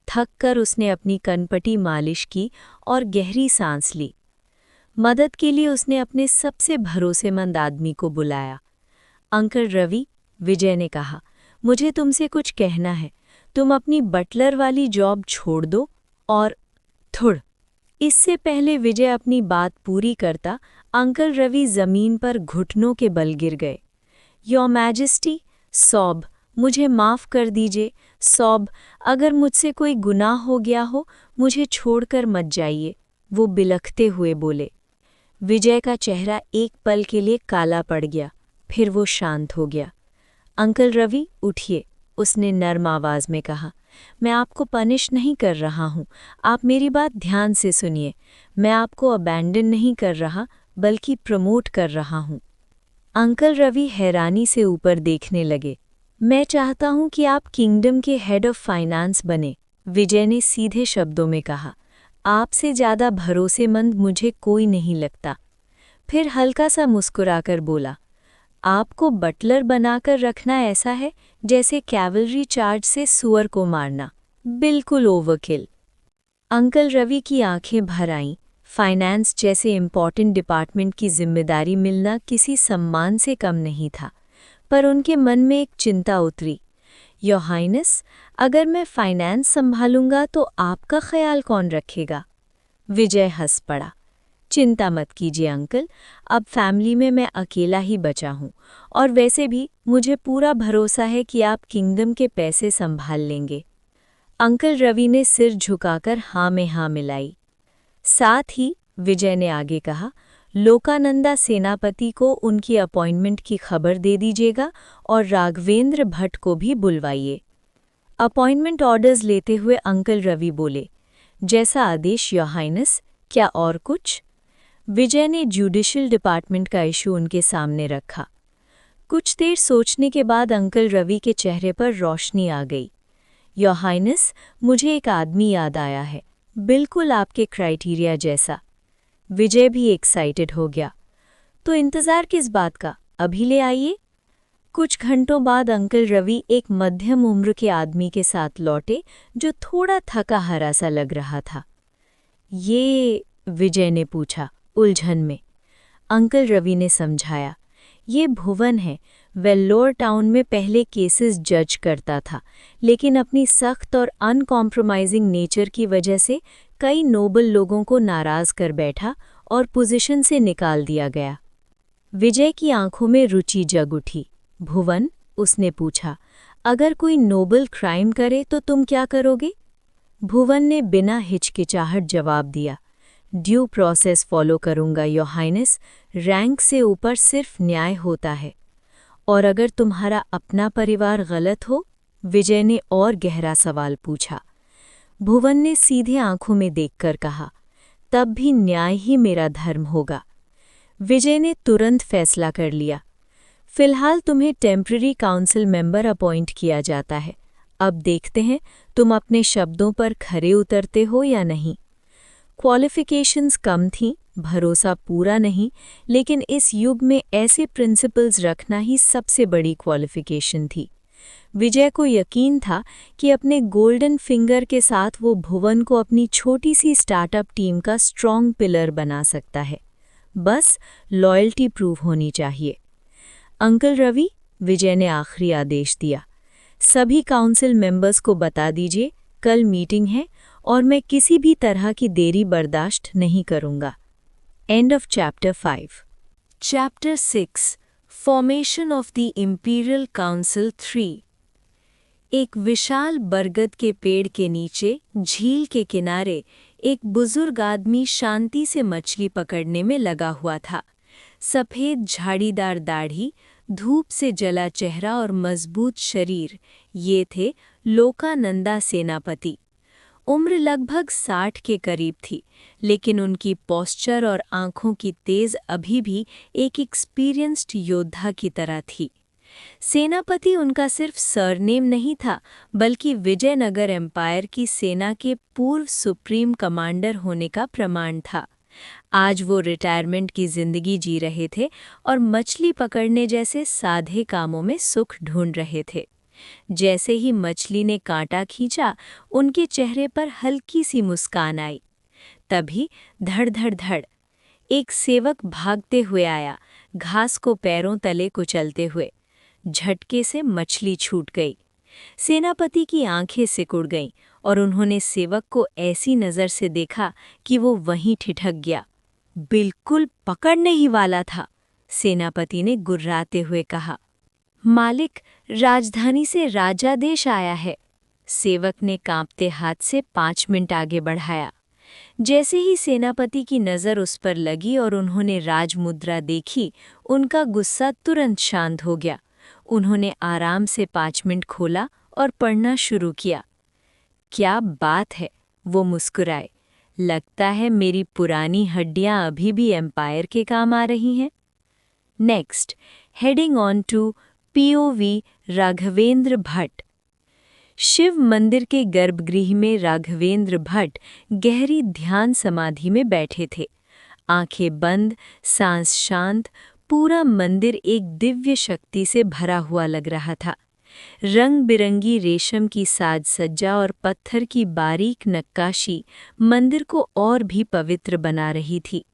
थक कर उसने अपनी कनपटी मालिश की और गहरी सांस ली। मदद के लिए उसने अपने सबसे भरोसेमंद आदमी को बुलाया। अंकल रवि, विजय ने कहा, मुझे तुमसे कुछ कहना है। तुम अपनी बटलर वाली जॉब छोड़ दो और थोड़। इससे पहले विजय अपनी बात पूरी करता, अंकल रवि जमीन पर घुटनों के बल गिर गए। योर मैजेस्टी, सौब, मुझे माफ़ कर दीजिए। सौब, अगर मुझसे कोई गुनाह हो गया हो, मुझे छोड़कर मत जाइए, वो बिलखते हुए बोले। विजय का चेहरा एक पल के लिए काला पड़ गया, फिर वो शांत हो गया। अंकल रवि, उठिए, उसने नर्म आवाज़ में कहा। मैं आपको पनिश नहीं कर रहा हूँ, आप मेरी बात ध्यान से सुनिए। मैं आपको अबैंडन नहीं कर रहा, बल्कि प्रमोट कर रहा हूँ। अंकल रवि हैरानी से ऊपर देखने लगे। मैं चाहता हूँ कि आप किंगडम के हेड ऑफ फाइनेंस बने, विजय ने सीधे शब्दों में कहा। आपसे ज़्यादा भरोसेमंद मुझे कोई नहीं लगता। फिर हल्का सा मुस्कुराकर बोला, आपको बटलर बनाकर रखना ऐसा है जैसे कैवलरी चार्ज से सुअर को मारना, बिल्कुल ओवरकिल। अंकल रवि की आंखें भर आईं। फाइनेंस जैसे इम्पॉर्टेंट डिपार्टमेंट की जिम्मेदारी मिलना किसी सम्मान से कम नहीं था, पर उनके मन में एक चिंता उतरी। योर हाइनेस, अगर मैं फाइनेंस संभालूंगा तो आपका ख्याल कौन रखेगा? विजय हंस पड़ा। चिंता मत कीजिए अंकल, अब फैमिली में मैं अकेला ही बचा हूँ, और वैसे भी मुझे पूरा भरोसा है कि आप किंगडम के पैसे संभाल लेंगे। अंकल रवि ने सिर झुकाकर हाँ में हाँ मिलाई। साथ ही विजय ने आगे कहा, लोकानंदा सेनापति को उनकी अपॉइंटमेंट की खबर दे दीजिएगा और राघवेंद्र भट्ट को भी बुलवाइए। अपॉइंटमेंट ऑर्डर्स लेते हुए अंकल रवि बोले, जैसा आदेश योर हाइनेस। क्या और कुछ? विजय ने जुडिशियल डिपार्टमेंट का इशू उनके सामने रखा। कुछ देर सोचने के बाद अंकल रवि के चेहरे पर रोशनी आ गई। योर हाइनेस, मुझे एक आदमी याद आया है, बिल्कुल आपके क्राइटेरिया जैसा। विजय भी एक्साइटेड हो गया। तो इंतज़ार किस बात का, अभी ले आइए। कुछ घंटों बाद अंकल रवि एक मध्यम उम्र के आदमी के साथ लौटे, जो थोड़ा थका हारा सा लग रहा था। ये, विजय ने पूछा उलझन में। अंकल रवि ने समझाया, ये भुवन है। वेल्लोर टाउन में पहले केसेस जज करता था, लेकिन अपनी सख्त और अनकॉम्प्रोमाइजिंग नेचर की वजह से कई नोबल लोगों को नाराज कर बैठा और पोजीशन से निकाल दिया गया। विजय की आंखों में रुचि जग उठी। भुवन, उसने पूछा, अगर कोई नोबल क्राइम करे तो तुम क्या करोगे? भुवन ने बिना हिचकिचाहट जवाब दिया, ड्यू प्रोसेस फॉलो करूंगा योर हाइनेस। रैंक से ऊपर सिर्फ न्याय होता है। और अगर तुम्हारा अपना परिवार गलत हो? विजय ने और गहरा सवाल पूछा। भुवन ने सीधे आंखों में देखकर कहा, तब भी न्याय ही मेरा धर्म होगा। विजय ने तुरंत फैसला कर लिया। फिलहाल तुम्हें टेम्पररी काउंसिल मेंबर अपॉइंट किया जाता है। अब देखते हैं तुम अपने शब्दों पर खरे उतरते हो या नहीं। क्वालिफिकेशंस कम थीं, भरोसा पूरा नहीं, लेकिन इस युग में ऐसे प्रिंसिपल्स रखना ही सबसे बड़ी क्वालिफिकेशन थी। विजय को यकीन था कि अपने गोल्डन फिंगर के साथ वो भुवन को अपनी छोटी सी स्टार्टअप टीम का स्ट्रॉन्ग पिलर बना सकता है। बस लॉयल्टी प्रूव होनी चाहिए। अंकल रवि, विजय ने आखिरी आदेश दिया, सभी काउंसिल मेंबर्स को बता दीजिए कल मीटिंग है और मैं किसी भी तरह की देरी बर्दाश्त नहीं करूंगा। And of chapter 5। Chapter 6 formation of the imperial council 3। एक विशाल बरगद के पेड़ के नीचे झील के किनारे एक बुजुर्ग आदमी शांति से मछली पकड़ने में लगा हुआ था। सफ़ेद झाड़ीदार दाढ़ी, धूप से जला चेहरा और मजबूत शरीर, ये थे लोकानंदा सेनापति। उम्र लगभग 60 के करीब थी, लेकिन उनकी पोस्चर और आंखों की तेज अभी भी एक एक्सपीरियंस्ड योद्धा की तरह थी। सेनापति उनका सिर्फ सरनेम नहीं था, बल्कि विजयनगर एम्पायर की सेना के पूर्व सुप्रीम कमांडर होने का प्रमाण था। आज वो रिटायरमेंट की जिंदगी जी रहे थे और मछली पकड़ने जैसे सादे कामों में सुख ढूंढ रहे थे। जैसे ही मछली ने कांटा खींचा, उनके चेहरे पर हल्की सी मुस्कान आई। तभी धड़ धड़ धड़ एक सेवक भागते हुए आया, घास को पैरों तले कुचलते हुए। झटके से मछली छूट गई। सेनापति की आंखें सिकुड़ गईं और उन्होंने सेवक को ऐसी नज़र से देखा कि वो वहीं ठिठक गया। बिल्कुल पकड़ने ही वाला था, सेनापति ने गुर्राते हुए कहा। मालिक, राजधानी से राजादेश आया है। सेवक ने कांपते हाथ से 5 मिनट आगे बढ़ाया। जैसे ही सेनापति की नज़र उस पर लगी और उन्होंने राजमुद्रा देखी, उनका गुस्सा तुरंत शांत हो गया। उन्होंने आराम से 5 मिनट खोला और पढ़ना शुरू किया। क्या बात है, वो मुस्कुराए। लगता है मेरी पुरानी हड्डियां अभी भी एम्पायर के काम आ रही हैं। Next, heading on to POV Raghavendra Bhatt. Shiva मंदिर के गर्भगृह में राघवेंद्र भट्ट गहरी ध्यान समाधि में बैठे थे। आंखें बंद, सांस शांत, पूरा मंदिर एक दिव्य शक्ति से भरा हुआ लग रहा था। रंग बिरंगी रेशम की साज सज्जा और पत्थर की बारीक नक्काशी मंदिर को और भी पवित्र बना रही थी।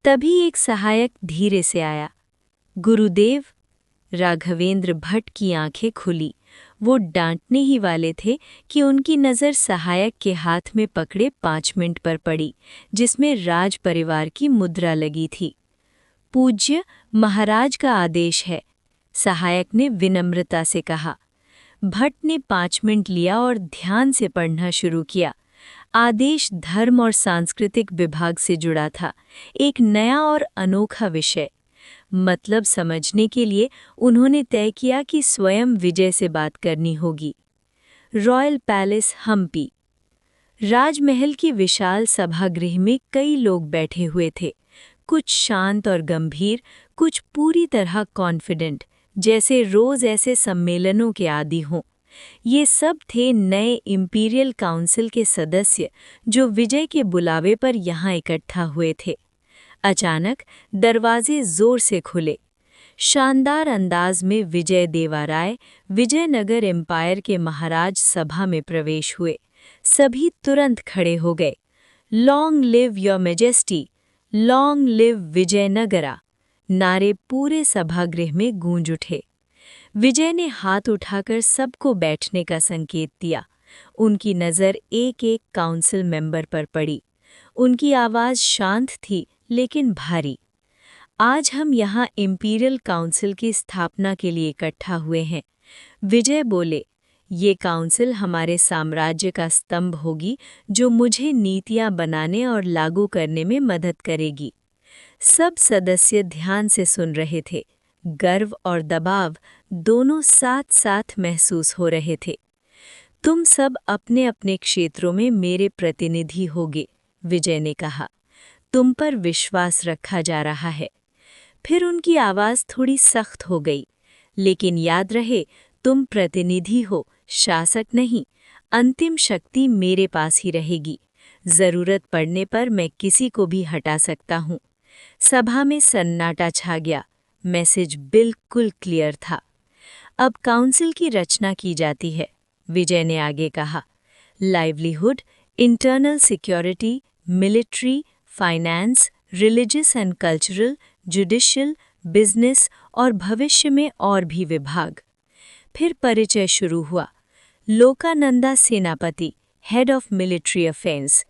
तभी एक सहायक धीरे से आया। गुरुदेव। राघवेंद्र भट्ट की आंखें खुली। वो डांटने ही वाले थे कि उनकी नज़र सहायक के हाथ में पकड़े 5 मिनट पर पड़ी, जिसमें राज परिवार की मुद्रा लगी थी। पूज्य, महाराज का आदेश है, सहायक ने विनम्रता से कहा। भट्ट ने 5 मिनट लिया और ध्यान से पढ़ना शुरू किया। आदेश धर्म और सांस्कृतिक विभाग से जुड़ा था, एक नया और अनोखा विषय। मतलब समझने के लिए उन्होंने तय किया कि स्वयं विजय से बात करनी होगी। Royal palace, Hampi. राजमहल की विशाल सभागृह में कई लोग बैठे हुए थे, कुछ शांत और गंभीर, कुछ पूरी तरह कॉन्फिडेंट, जैसे रोज ऐसे सम्मेलनों के आदी हों। ये सब थे नए इंपीरियल काउंसिल के सदस्य जो विजय के बुलावे पर यहाँ इकट्ठा हुए थे। अचानक दरवाजे जोर से खुले। शानदार अंदाज में विजय देवाराय, विजयनगर एम्पायर के महाराज सभा में प्रवेश हुए। सभी तुरंत खड़े हो गए। Long live your majesty, long live Vijayanagara. नारे पूरे सभागृह में गूंज उठे। विजय ने हाथ उठाकर सबको बैठने का संकेत दिया। उनकी नज़र एक एक काउंसिल मेंबर पर पड़ी। उनकी आवाज़ शांत थी लेकिन भारी। आज हम यहाँ इंपीरियल काउंसिल की स्थापना के लिए इकट्ठा हुए हैं। विजय बोले, ये काउंसिल हमारे साम्राज्य का स्तंभ होगी जो मुझे नीतियाँ बनाने और लागू करने में मदद करेगी। सब सदस्य ध्यान से सुन रहे थे। गर्व और दबाव दोनों साथ साथ महसूस हो रहे थे। तुम सब अपने अपने क्षेत्रों में मेरे प्रतिनिधि होगे, विजय ने कहा। तुम पर विश्वास रखा जा रहा है। फिर उनकी आवाज़ थोड़ी सख्त हो गई। लेकिन याद रहे, तुम प्रतिनिधि हो, शासक नहीं। अंतिम शक्ति मेरे पास ही रहेगी। ज़रूरत पड़ने पर मैं किसी को भी हटा सकता हूँ। सभा में सन्नाटा छा गया। मैसेज बिल्कुल क्लियर था। अब काउंसिल की रचना की जाती है, विजय ने आगे कहा। Livelihood, internal security, military, finance, religious and cultural, judicial, business और भविष्य में और भी विभाग। फिर परिचय शुरू हुआ। लोकानंदा सेनापति, हेड ऑफ मिलिट्री अफेयर्स।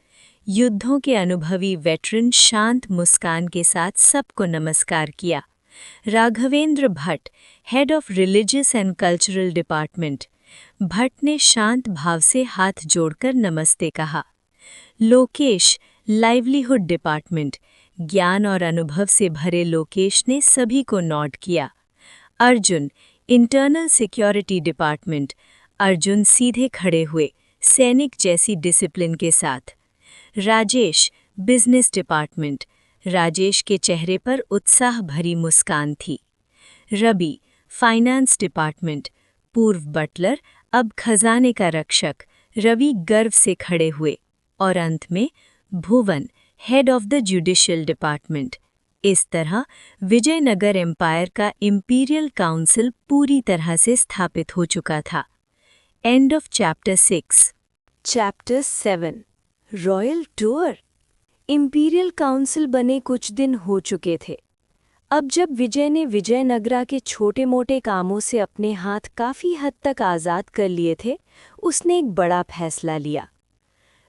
युद्धों के अनुभवी वेटरन शांत मुस्कान के साथ सबको नमस्कार किया। Raghavendra Bhatt, head of religious and cultural department. Bhatt ने शांत भाव से हाथ जोड़कर नमस्ते कहा। Lokesh, livelihood department. ज्ञान और अनुभव से भरे लोकेश ने सभी को नॉड किया। Arjun, internal security department. Arjun सीधे खड़े हुए, सैनिक जैसी डिसिप्लिन के साथ। Rajesh, business department. राजेश के चेहरे पर उत्साह भरी मुस्कान थी। Ravi, finance department. पूर्व बटलर, अब खजाने का रक्षक। रवि गर्व से खड़े हुए। और अंत में Bhuvan, head of the judicial department. इस तरह विजयनगर एम्पायर का इंपीरियल काउंसिल पूरी तरह से स्थापित हो चुका था। End of chapter 6। Chapter 7, royal tour. Imperial council बने कुछ दिन हो चुके थे। अब जब विजय ने विजयनगरा के छोटे मोटे कामों से अपने हाथ काफ़ी हद तक आज़ाद कर लिए थे, उसने एक बड़ा फैसला लिया।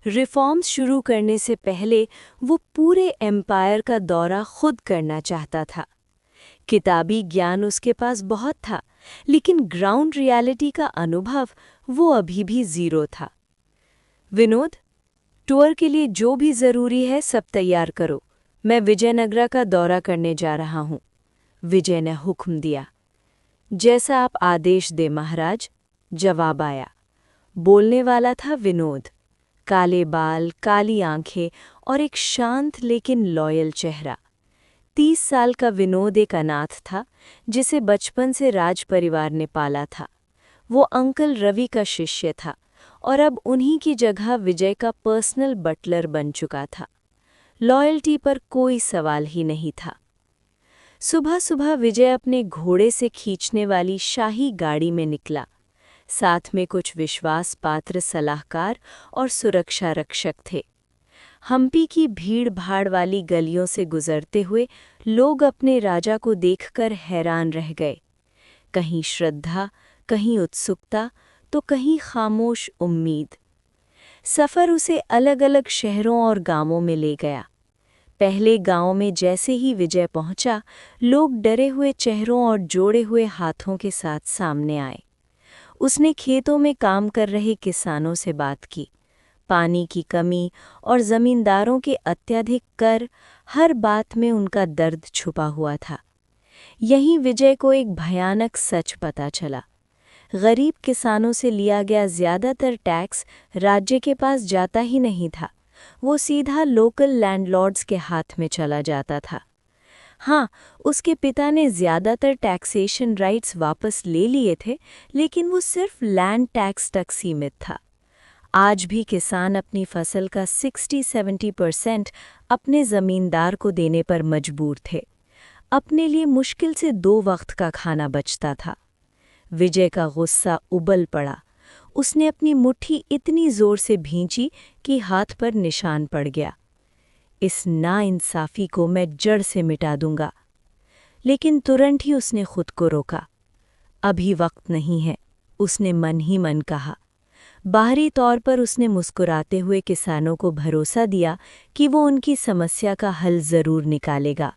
रिफॉर्म्स शुरू करने से पहले वो पूरे एम्पायर का दौरा खुद करना चाहता था। किताबी ज्ञान उसके पास बहुत था, लेकिन ग्राउंड रियलिटी का अनुभव वो अभी भी ज़ीरो था। विनोद, टूर के लिए जो भी ज़रूरी है सब तैयार करो। मैं विजयनगरा का दौरा करने जा रहा हूँ, विजय ने हुक्म दिया। जैसा आप आदेश दे महाराज, जवाब आया। बोलने वाला था विनोद। काले बाल, काली आंखें और एक शांत लेकिन लॉयल चेहरा। 30 साल का विनोद एक अनाथ था जिसे बचपन से राज परिवार ने पाला था। वो अंकल रवि का शिष्य था और अब उन्हीं की जगह विजय का पर्सनल बटलर बन चुका था। लॉयल्टी पर कोई सवाल ही नहीं था। सुबह सुबह विजय अपने घोड़े से खींचने वाली शाही गाड़ी में निकला। साथ में कुछ विश्वास पात्र सलाहकार और सुरक्षा रक्षक थे। हम्पी की भीड़ भाड़ वाली गलियों से गुजरते हुए लोग अपने राजा को देखकर हैरान रह गए। कहीं श्रद्धा, कहीं उत्सुकता, तो कहीं खामोश उम्मीद। सफ़र उसे अलग अलग शहरों और गांवों में ले गया। पहले गांव में जैसे ही विजय पहुंचा, लोग डरे हुए चेहरों और जोड़े हुए हाथों के साथ सामने आए। उसने खेतों में काम कर रहे किसानों से बात की। पानी की कमी और ज़मींदारों के अत्यधिक कर, हर बात में उनका दर्द छुपा हुआ था। यहीं विजय को एक भयानक सच पता चला। गरीब किसानों से लिया गया ज़्यादातर टैक्स राज्य के पास जाता ही नहीं था, वो सीधा लोकल लैंडलॉर्ड्स के हाथ में चला जाता था। हाँ, उसके पिता ने ज़्यादातर टैक्सेशन राइट्स वापस ले लिए थे, लेकिन वो सिर्फ लैंड टैक्स तक सीमित था। आज भी किसान अपनी फसल का 60-70% अपने ज़मींदार को देने पर मजबूर थे। अपने लिए मुश्किल से 2 वक्त का खाना बचता था। विजय का गुस्सा उबल पड़ा। उसने अपनी मुट्ठी इतनी जोर से भींची कि हाथ पर निशान पड़ गया। इस नाइंसाफ़ी को मैं जड़ से मिटा दूंगा। लेकिन तुरंत ही उसने खुद को रोका। अभी वक्त नहीं है, उसने मन ही मन कहा। बाहरी तौर पर उसने मुस्कुराते हुए किसानों को भरोसा दिया कि वो उनकी समस्या का हल जरूर निकालेगा।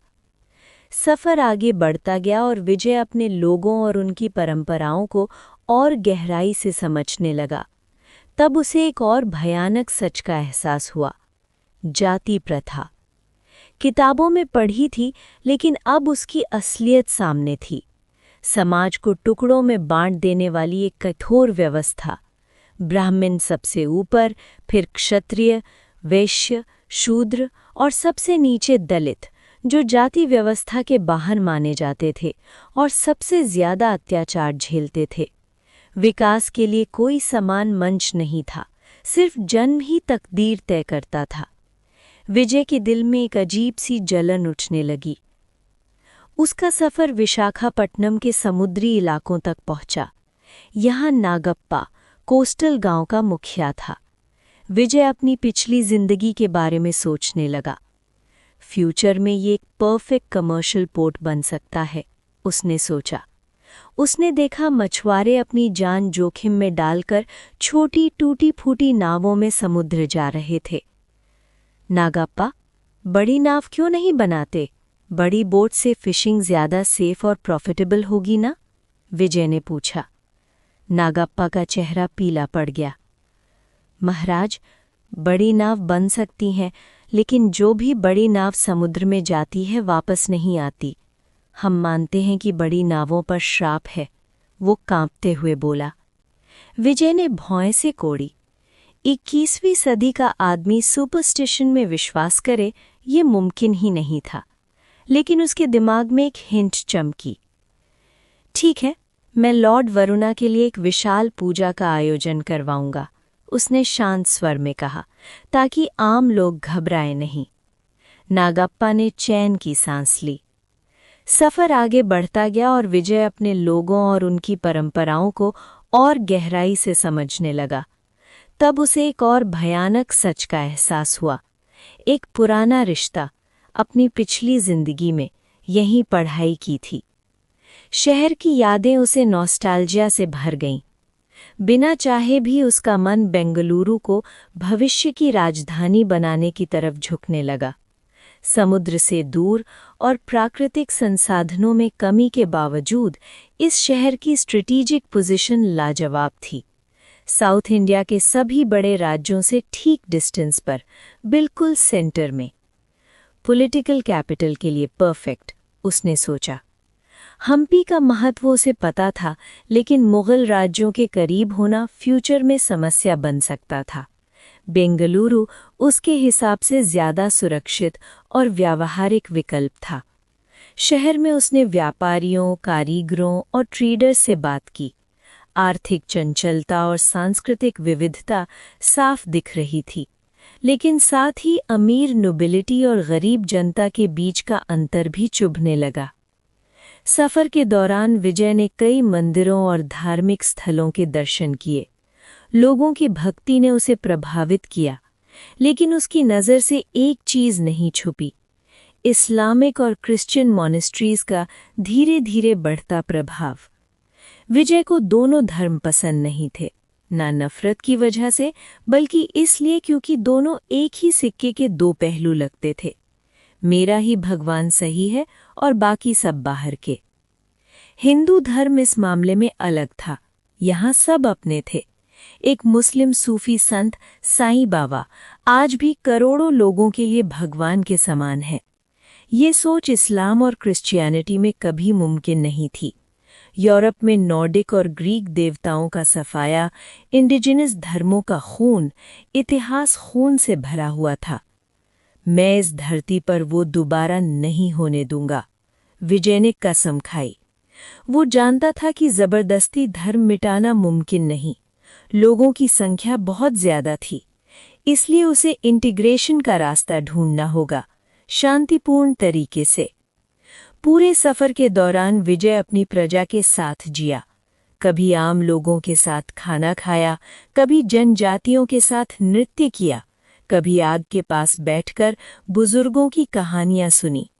सफ़र आगे बढ़ता गया और विजय अपने लोगों और उनकी परंपराओं को और गहराई से समझने लगा। तब उसे एक और भयानक सच का एहसास हुआ, जाति प्रथा। किताबों में पढ़ी थी, लेकिन अब उसकी असलियत सामने थी। समाज को टुकड़ों में बांट देने वाली एक कठोर व्यवस्था। ब्राह्मण सबसे ऊपर, फिर क्षत्रिय, वैश्य, शूद्र और सबसे नीचे दलित, जो जाति व्यवस्था के बाहर माने जाते थे और सबसे ज्यादा अत्याचार झेलते थे। विकास के लिए कोई समान मंच नहीं था, सिर्फ जन्म ही तकदीर तय करता था। विजय के दिल में एक अजीब सी जलन उठने लगी। उसका सफ़र विशाखापट्टनम के समुद्री इलाकों तक पहुंचा। यहाँ नागप्पा कोस्टल गांव का मुखिया था। विजय अपनी पिछली जिंदगी के बारे में सोचने लगा। फ्यूचर में ये एक परफेक्ट कमर्शियल पोर्ट बन सकता है, उसने सोचा। उसने देखा मछुआरे अपनी जान जोखिम में डालकर छोटी टूटी फूटी नावों में समुद्र जा रहे थे। नागप्पा, बड़ी नाव क्यों नहीं बनाते? बड़ी बोट से फिशिंग ज्यादा सेफ और प्रॉफिटेबल होगी ना? विजय ने पूछा। नागप्पा का चेहरा पीला पड़ गया। महाराज, बड़ी नाव बन सकती हैं, लेकिन जो भी बड़ी नाव समुद्र में जाती है वापस नहीं आती। हम मानते हैं कि बड़ी नावों पर श्राप है, वो कांपते हुए बोला। विजय ने भौं से कोड़ी। 21वीं सदी का आदमी सुपरस्टिशन में विश्वास करे, ये मुमकिन ही नहीं था। लेकिन उसके दिमाग में एक हिंट चमकी। ठीक है, मैं लॉर्ड वरुणा के लिए एक विशाल पूजा का आयोजन करवाऊंगा, उसने शांत स्वर में कहा, ताकि आम लोग घबराएं नहीं। नागप्पा ने चैन की सांस ली। सफ़र आगे बढ़ता गया और विजय अपने लोगों और उनकी परंपराओं को और गहराई से समझने लगा। तब उसे एक और भयानक सच का एहसास हुआ। एक पुराना रिश्ता, अपनी पिछली जिंदगी में यहीं पढ़ाई की थी। शहर की यादें उसे नॉस्टैल्जिया से भर गईं। बिना चाहे भी उसका मन बेंगलुरु को भविष्य की राजधानी बनाने की तरफ झुकने लगा। समुद्र से दूर और प्राकृतिक संसाधनों में कमी के बावजूद इस शहर की स्ट्रेटेजिक पोजीशन लाजवाब थी। साउथ इंडिया के सभी बड़े राज्यों से ठीक डिस्टेंस पर, बिल्कुल सेंटर में। पॉलिटिकल कैपिटल के लिए परफेक्ट, उसने सोचा। हम्पी का महत्व उसे पता था, लेकिन मुगल राज्यों के करीब होना फ्यूचर में समस्या बन सकता था। बेंगलुरु उसके हिसाब से ज्यादा सुरक्षित और व्यावहारिक विकल्प था। शहर में उसने व्यापारियों, कारीगरों और ट्रेडर्स से बात की। आर्थिक चंचलता और सांस्कृतिक विविधता साफ दिख रही थी, लेकिन साथ ही अमीर नोबिलिटी और गरीब जनता के बीच का अंतर भी चुभने लगा। सफ़र के दौरान विजय ने कई मंदिरों और धार्मिक स्थलों के दर्शन किए। लोगों की भक्ति ने उसे प्रभावित किया, लेकिन उसकी नज़र से एक चीज़ नहीं छुपी, इस्लामिक और क्रिश्चियन मॉनेस्ट्रीज़ का धीरे धीरे बढ़ता प्रभाव। विजय को दोनों धर्म पसंद नहीं थे, ना नफरत की वजह से, बल्कि इसलिए क्योंकि दोनों एक ही सिक्के के दो पहलू लगते थे। मेरा ही भगवान सही है और बाकी सब बाहर के। हिंदू धर्म इस मामले में अलग था। यहाँ सब अपने थे। एक मुस्लिम सूफी संत साईं बाबा आज भी करोड़ों लोगों के लिए भगवान के समान है। ये सोच इस्लाम और क्रिश्चियनिटी में कभी मुमकिन नहीं थी। यूरोप में नॉर्डिक और ग्रीक देवताओं का सफाया, इंडिजिनस धर्मों का खून, इतिहास खून से भरा हुआ था। मैं इस धरती पर वो दोबारा नहीं होने दूंगा, विजय ने कसम खाई। वो जानता था कि जबरदस्ती धर्म मिटाना मुमकिन नहीं। लोगों की संख्या बहुत ज्यादा थी, इसलिए उसे इंटीग्रेशन का रास्ता ढूंढना होगा, शांतिपूर्ण तरीके से। पूरे सफर के दौरान विजय अपनी प्रजा के साथ जिया। कभी आम लोगों के साथ खाना खाया, कभी जनजातियों के साथ नृत्य किया, कभी आग के पास बैठकर बुजुर्गों की कहानियां सुनी।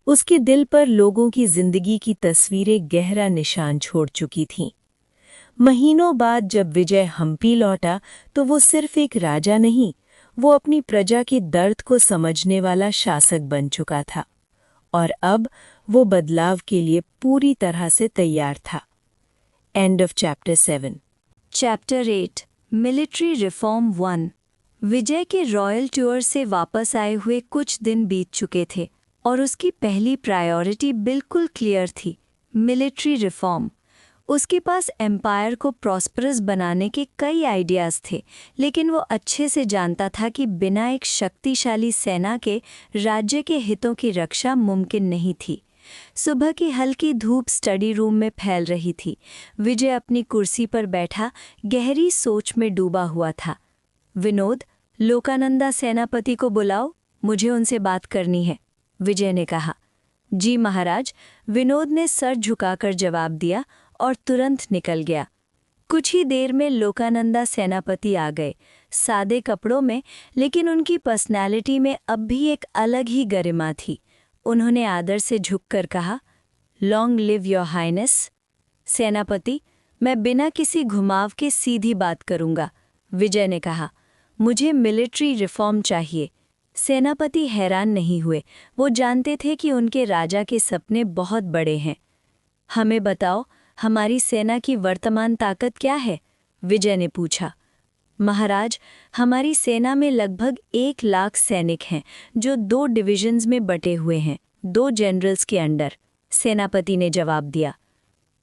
उसके दिल पर लोगों की जिंदगी की तस्वीरें गहरा निशान छोड़ चुकी थीं। महीनों बाद जब विजय हम्पी लौटा तो वो सिर्फ एक राजा नहीं, वो अपनी प्रजा के दर्द को समझने वाला शासक बन चुका था। और अब वो बदलाव के लिए पूरी तरह से तैयार था। End of chapter 7। Chapter 8 military reform 1। विजय के रॉयल टूर से वापस आए हुए कुछ दिन बीत चुके थे और उसकी पहली प्रायोरिटी बिल्कुल क्लियर थी, मिलिट्री रिफॉर्म। उसके पास एम्पायर को प्रॉस्परस बनाने के कई आइडियाज़ थे, लेकिन वो अच्छे से जानता था कि बिना एक शक्तिशाली सेना के राज्य के हितों की रक्षा मुमकिन नहीं थी। सुबह की हल्की धूप स्टडी रूम में फैल रही थी। विजय अपनी कुर्सी पर बैठा गहरी सोच में डूबा हुआ था। विनोद, लोकानंदा सेनापति को बुलाओ, मुझे उनसे बात करनी है, विजय ने कहा। जी महाराज, विनोद ने सर झुकाकर जवाब दिया और तुरंत निकल गया। कुछ ही देर में लोकानंदा सेनापति आ गए, सादे कपड़ों में, लेकिन उनकी पर्सनैलिटी में अब भी एक अलग ही गरिमा थी। उन्होंने आदर से झुककर कहा, लॉन्ग लिव योर हाइनेस। सेनापति, मैं बिना किसी घुमाव के सीधी बात करूंगा, विजय ने कहा। मुझे मिलिट्री रिफॉर्म चाहिए। सेनापति हैरान नहीं हुए, वो जानते थे कि उनके राजा के सपने बहुत बड़े हैं। हमें बताओ, हमारी सेना की वर्तमान ताकत क्या है? विजय ने पूछा। महाराज, हमारी सेना में लगभग 1 लाख सैनिक हैं, जो 2 डिविजन्स में बटे हुए हैं, 2 जनरल्स के अंडर, सेनापति ने जवाब दिया।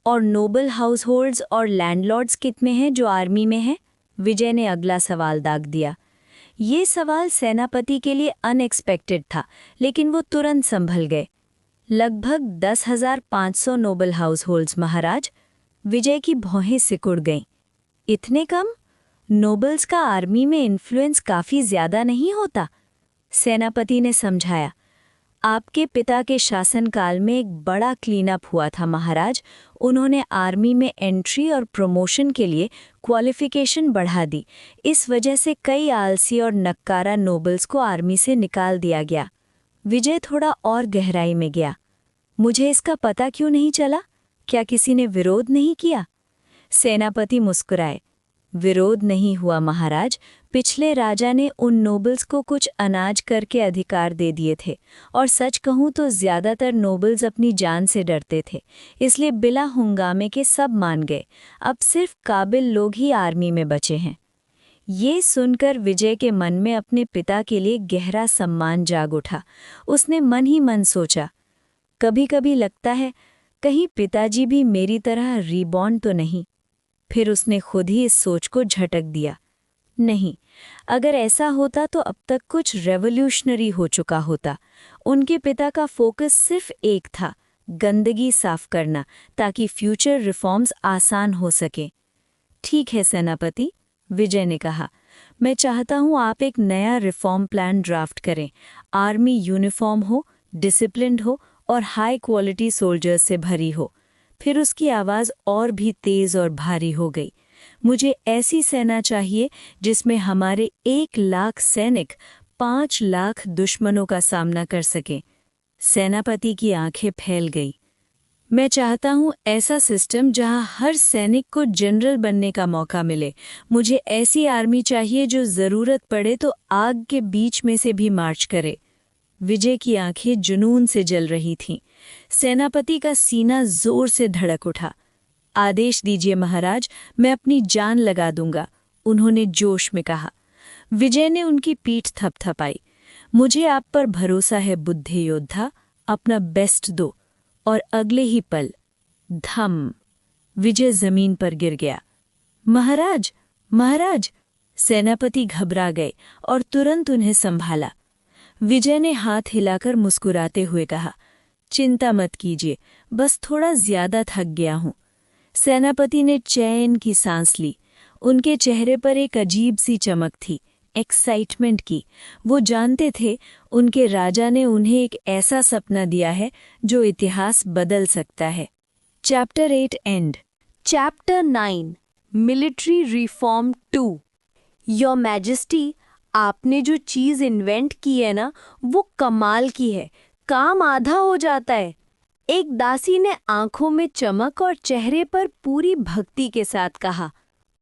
और नोबल हाउसहोल्ड्स और लैंडलॉर्ड्स कितने हैं जो आर्मी में हैं? विजय ने अगला सवाल दाग दिया। ये सवाल सेनापति के लिए अनएक्सपेक्टेड था, लेकिन वो तुरंत संभल गए। लगभग 10,500 नोबल हाउसहोल्ड्स महाराज। विजय की भौहें सिकुड़ गईं। इतने कम? नोबल्स का आर्मी में इन्फ्लुएंस काफ़ी ज़्यादा नहीं होता? सेनापति ने समझाया। आपके पिता के शासनकाल में एक बड़ा क्लीनअप हुआ था महाराज। उन्होंने आर्मी में एंट्री और प्रमोशन के लिए क्वालिफिकेशन बढ़ा दी। इस वजह से कई आलसी और नक्कारा नोबल्स को आर्मी से निकाल दिया गया। विजय थोड़ा और गहराई में गया। मुझे इसका पता क्यों नहीं चला? क्या किसी ने विरोध नहीं किया? सेनापति मुस्कुराए। विरोध नहीं हुआ महाराज। पिछले राजा ने उन नोबल्स को कुछ अनाज करके अधिकार दे दिए थे, और सच कहूं तो ज्यादातर नोबल्स अपनी जान से डरते थे, इसलिए बिला हंगामे के सब मान गए। अब सिर्फ काबिल लोग ही आर्मी में बचे हैं। ये सुनकर विजय के मन में अपने पिता के लिए गहरा सम्मान जाग उठा। उसने मन ही मन सोचा, कभी कभी लगता है कहीं पिताजी भी मेरी तरह रीबॉर्न तो नहीं। फिर उसने खुद ही इस सोच को झटक दिया। नहीं, अगर ऐसा होता तो अब तक कुछ रेवोल्यूशनरी हो चुका होता। उनके पिता का फोकस सिर्फ एक था, गंदगी साफ करना, ताकि फ्यूचर रिफॉर्म्स आसान हो सके। ठीक है सेनापति, विजय ने कहा। मैं चाहता हूं आप एक नया रिफॉर्म प्लान ड्राफ्ट करें। आर्मी यूनिफॉर्म हो, डिसिप्लिन्ड हो और हाई क्वालिटी सोल्जर्स से भरी हो। फिर उसकी आवाज़ और भी तेज़ और भारी हो गई। मुझे ऐसी सेना चाहिए जिसमें हमारे 1 लाख सैनिक 5 लाख दुश्मनों का सामना कर सकें। सेनापति की आंखें फैल गई। मैं चाहता हूं ऐसा सिस्टम जहां हर सैनिक को जनरल बनने का मौका मिले। मुझे ऐसी आर्मी चाहिए जो ज़रूरत पड़े तो आग के बीच में से भी मार्च करे। विजय की आंखें जुनून से जल रही थीं। सेनापति का सीना जोर से धड़क उठा। आदेश दीजिए महाराज, मैं अपनी जान लगा दूंगा, उन्होंने जोश में कहा। विजय ने उनकी पीठ थपथपाई। मुझे आप पर भरोसा है बुद्धे योद्धा, अपना बेस्ट दो। और अगले ही पल धम, विजय जमीन पर गिर गया। महाराज, महाराज! सेनापति घबरा गए और तुरंत उन्हें संभाला। विजय ने हाथ हिलाकर मुस्कुराते हुए कहा, चिंता मत कीजिए, बस थोड़ा ज्यादा थक गया हूं। सेनापति ने चैन की सांस ली। उनके चेहरे पर एक अजीब सी चमक थी, एक्साइटमेंट की। वो जानते थे उनके राजा ने उन्हें एक ऐसा सपना दिया है जो इतिहास बदल सकता है। Chapter 8 and. Chapter 9 military reform 2। Your majesty, आपने जो चीज़ इन्वेंट की है ना, वो कमाल की है। काम आधा हो जाता है। एक दासी ने आंखों में चमक और चेहरे पर पूरी भक्ति के साथ कहा,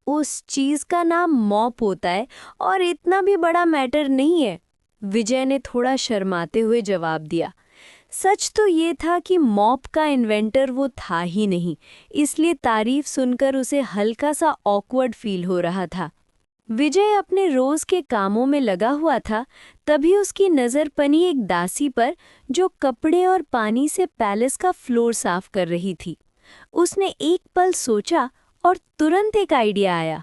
उस चीज का नाम मॉप होता है और इतना भी बड़ा मैटर नहीं है। विजय ने थोड़ा शर्माते हुए जवाब दिया। सच तो ये था कि मॉप का इन्वेंटर वो था ही नहीं, इसलिए तारीफ सुनकर उसे हल्का सा ऑकवर्ड फील हो रहा था। विजय अपने रोज के कामों में लगा हुआ था, तभी उसकी नज़र पनी एक दासी पर जो कपड़े और पानी से पैलेस का फ्लोर साफ कर रही थी। उसने एक पल सोचा और तुरंत एक आइडिया आया।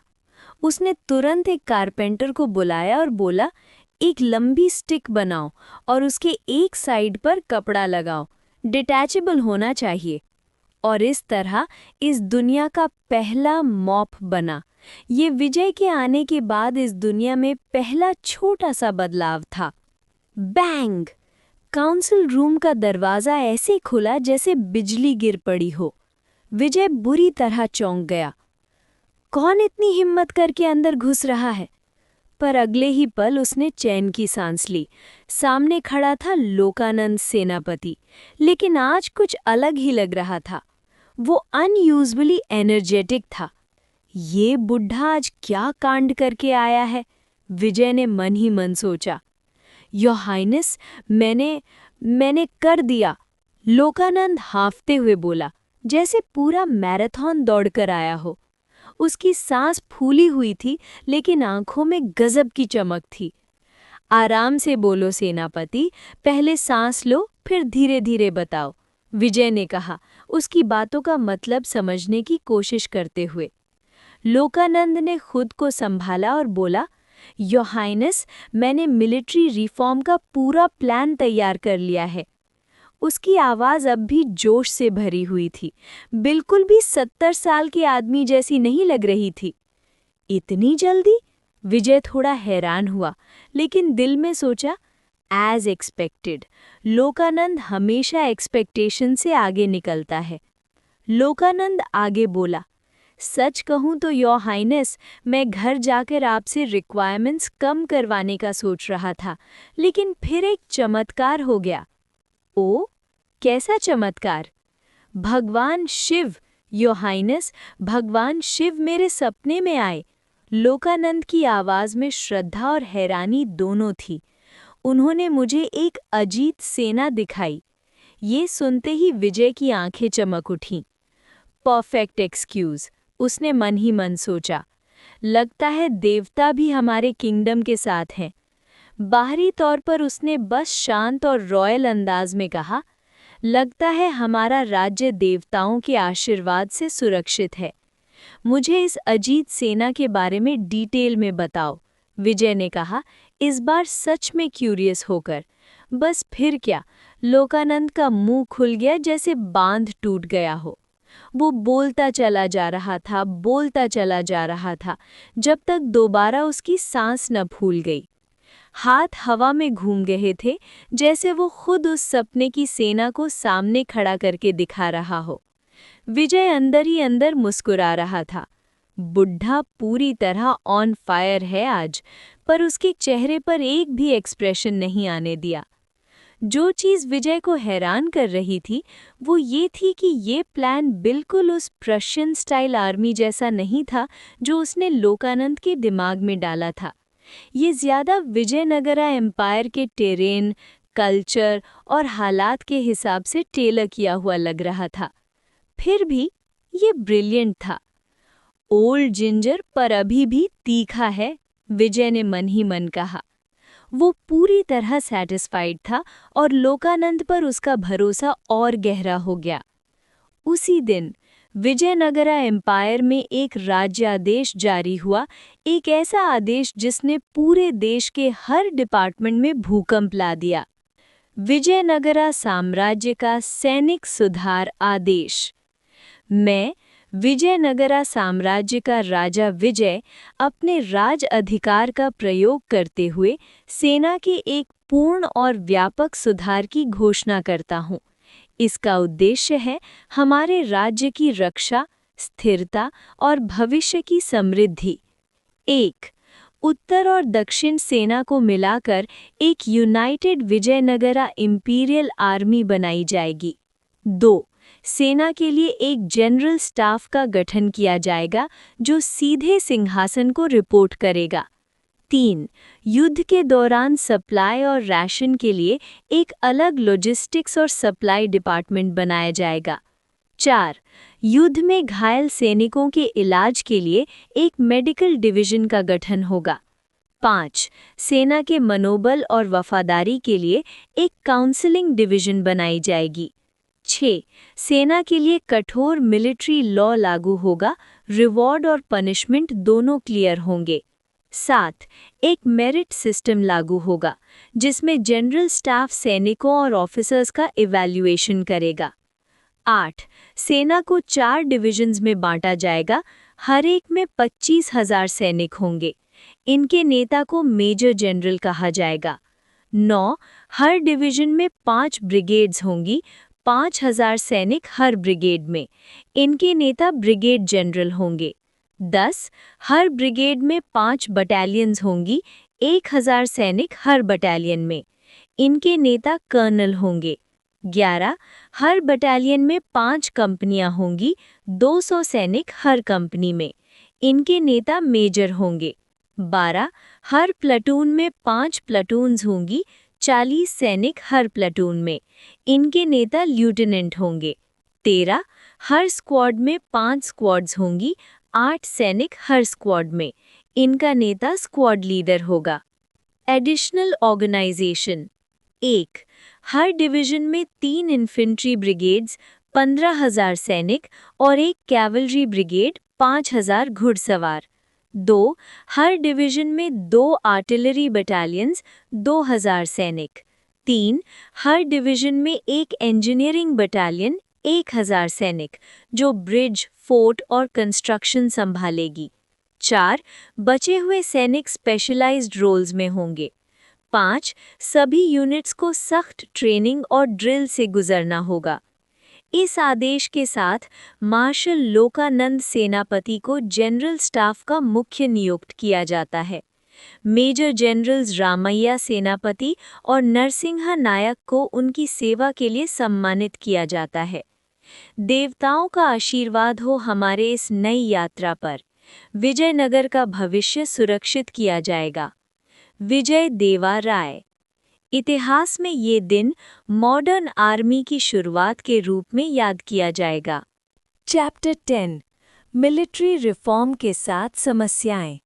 उसने तुरंत एक कारपेंटर को बुलाया और बोला, एक लंबी स्टिक बनाओ और उसके एक साइड पर कपड़ा लगाओ, डिटैचेबल होना चाहिए। और इस तरह इस दुनिया का पहला मॉप बना। ये विजय के आने के बाद इस दुनिया में पहला छोटा सा बदलाव था। बैंग! काउंसिल रूम का दरवाज़ा ऐसे खुला जैसे बिजली गिर पड़ी हो। विजय बुरी तरह चौंक गया। कौन इतनी हिम्मत करके अंदर घुस रहा है? पर अगले ही पल उसने चैन की सांस ली। सामने खड़ा था लोकानंद सेनापति, लेकिन आज कुछ अलग ही लग रहा था। वो अनयूजुअली एनर्जेटिक था। ये बुढ़ा आज क्या कांड करके आया है? विजय ने मन ही मन सोचा। योर हाइनेस, मैंने कर दिया, लोकानंद हांफते हुए बोला, जैसे पूरा मैराथन दौड़कर आया हो। उसकी सांस फूली हुई थी, लेकिन आंखों में गजब की चमक थी। आराम से बोलो सेनापति, पहले सांस लो, फिर धीरे धीरे बताओ, विजय ने कहा, उसकी बातों का मतलब समझने की कोशिश करते हुए। लोकानंद ने खुद को संभाला और बोला, योर हाइनेस, मैंने मिलिट्री रिफॉर्म का पूरा प्लान तैयार कर लिया है। उसकी आवाज़ अब भी जोश से भरी हुई थी, बिल्कुल भी 70 साल के आदमी जैसी नहीं लग रही थी। इतनी जल्दी? विजय थोड़ा हैरान हुआ, लेकिन दिल में सोचा, एज एक्सपेक्टेड, लोकानंद हमेशा एक्सपेक्टेशन से आगे निकलता है। लोकानंद आगे बोला, सच कहूँ तो योर हाइनेस, मैं घर जाकर आपसे रिक्वायरमेंट्स कम करवाने का सोच रहा था, लेकिन फिर एक चमत्कार हो गया। ओ, कैसा चमत्कार? भगवान शिव, योर हाइनेस, भगवान शिव मेरे सपने में आए। लोकानंद की आवाज़ में श्रद्धा और हैरानी दोनों थी। उन्होंने मुझे एक अजीत सेना दिखाई। ये सुनते ही विजय की आंखें चमक उठीं। परफेक्ट एक्सक्यूज़, उसने मन ही मन सोचा। लगता है देवता भी हमारे किंगडम के साथ हैं। बाहरी तौर पर उसने बस शांत और रॉयल अंदाज में कहा, लगता है हमारा राज्य देवताओं के आशीर्वाद से सुरक्षित है। मुझे इस अजीत सेना के बारे में डिटेल में बताओ, विजय ने कहा, इस बार सच में क्यूरियस होकर। बस फिर क्या, लोकानंद का मुंह खुल गया जैसे बांध टूट गया हो। वो बोलता चला जा रहा था, बोलता चला जा रहा था, जब तक दोबारा उसकी सांस न फूल गई। हाथ हवा में घूम गए थे, जैसे वो खुद उस सपने की सेना को सामने खड़ा करके दिखा रहा हो। विजय अंदर ही अंदर मुस्कुरा रहा था। बुढ़ा पूरी तरह ऑन फायर है आज, पर उसके चेहरे पर एक भी एक्सप्रेशन नहीं आने दिया। जो चीज़ विजय को हैरान कर रही थी, वो ये थी कि ये प्लान बिल्कुल उस प्रशियन स्टाइल आर्मी जैसा नहीं था जो उसने लोकानंद के दिमाग में डाला था। ये ज़्यादा विजयनगरा एम्पायर के टेरेन, कल्चर और हालात के हिसाब से टेलर किया हुआ लग रहा था। फिर भी ये ब्रिलियंट था। ओल्ड जिंजर पर अभी भी तीखा है, विजय ने मन ही मन कहा। वो पूरी तरह सैटिस्फाइड था और लोकानंद पर उसका भरोसा और गहरा हो गया। उसी दिन विजयनगरा एम्पायर में एक राज्यादेश जारी हुआ, एक ऐसा आदेश जिसने पूरे देश के हर डिपार्टमेंट में भूकंप ला दिया। विजयनगरा साम्राज्य का सैनिक सुधार आदेश। मैं, विजयनगरा साम्राज्य का राजा विजय, अपने राज अधिकार का प्रयोग करते हुए सेना के एक पूर्ण और व्यापक सुधार की घोषणा करता हूँ। इसका उद्देश्य है हमारे राज्य की रक्षा, स्थिरता और भविष्य की समृद्धि। 1. उत्तर और दक्षिण सेना को मिलाकर एक यूनाइटेड विजयनगरा इंपीरियल आर्मी बनाई जाएगी। 2. सेना के लिए एक जनरल स्टाफ का गठन किया जाएगा जो सीधे सिंहासन को रिपोर्ट करेगा। 3. युद्ध के दौरान सप्लाई और राशन के लिए एक अलग लॉजिस्टिक्स और सप्लाई डिपार्टमेंट बनाया जाएगा। 4. युद्ध में घायल सैनिकों के इलाज के लिए एक मेडिकल डिवीजन का गठन होगा। 5. सेना के मनोबल और वफादारी के लिए एक काउंसलिंग डिवीजन बनाई जाएगी। 6. सेना के लिए कठोर मिलिट्री लॉ लागू होगा, रिवॉर्ड और पनिशमेंट दोनों क्लियर होंगे। 7. एक मेरिट सिस्टम लागू होगा जिसमें जनरल स्टाफ सैनिकों और ऑफिसर्स का इवैल्यूएशन करेगा। 8. सेना को 4 डिविजन्स में बांटा जाएगा, हर एक में 25,000 सैनिक होंगे। इनके नेता को मेजर जनरल कहा जाएगा। 9. हर डिवीजन में 5 ब्रिगेड्स होंगी, 5,000 सैनिक हर ब्रिगेड में। इनके नेता ब्रिगेड जनरल होंगे। 10. हर ब्रिगेड में 5 बटालियंस होंगी, 1,000 सैनिक हर बटालियन में। इनके नेता कर्नल होंगे। 11. हर बटालियन में 5 कंपनियां होंगी, 200 सैनिक हर कंपनी में। इनके नेता मेजर होंगे। 12. हर प्लाटून में 5 प्लाटून्स होंगी, 40 सैनिक हर प्लाटून में। इनके नेता लेफ्टिनेंट होंगे। 13. हर स्क्वाड में 5 स्क्वाड्स होंगी, 8 सैनिक हर स्क्वाड में। इनका नेता स्क्वाड लीडर होगा। Additional organisation. 1. हर डिवीजन में 3 इन्फेंट्री ब्रिगेड्स, 15,000 सैनिक और एक कैवलरी ब्रिगेड, 5,000 घुड़सवार। 2. हर डिवीजन में 2 आर्टिलरी बटालियंस, 2,000 सैनिक। 3. हर डिवीजन में एक इंजीनियरिंग बटालियन, 1,000 सैनिक, जो ब्रिज, फोर्ट और कंस्ट्रक्शन संभालेगी। 4. बचे हुए सैनिक स्पेशलाइज्ड रोल्स में होंगे। 5. सभी यूनिट्स को सख्त ट्रेनिंग और ड्रिल से गुजरना होगा। इस आदेश के साथ मार्शल लोकानंद सेनापति को जनरल स्टाफ का मुख्य नियुक्त किया जाता है। मेजर जनरल्स रामैया सेनापति और नरसिंहा नायक को उनकी सेवा के लिए सम्मानित किया जाता है। देवताओं का आशीर्वाद हो हमारे इस नई यात्रा पर। विजयनगर का भविष्य सुरक्षित किया जाएगा। विजय देवा राय। इतिहास में ये दिन मॉडर्न आर्मी की शुरुआत के रूप में याद किया जाएगा। चैप्टर 10 मिलिट्री रिफॉर्म के साथ समस्याएं।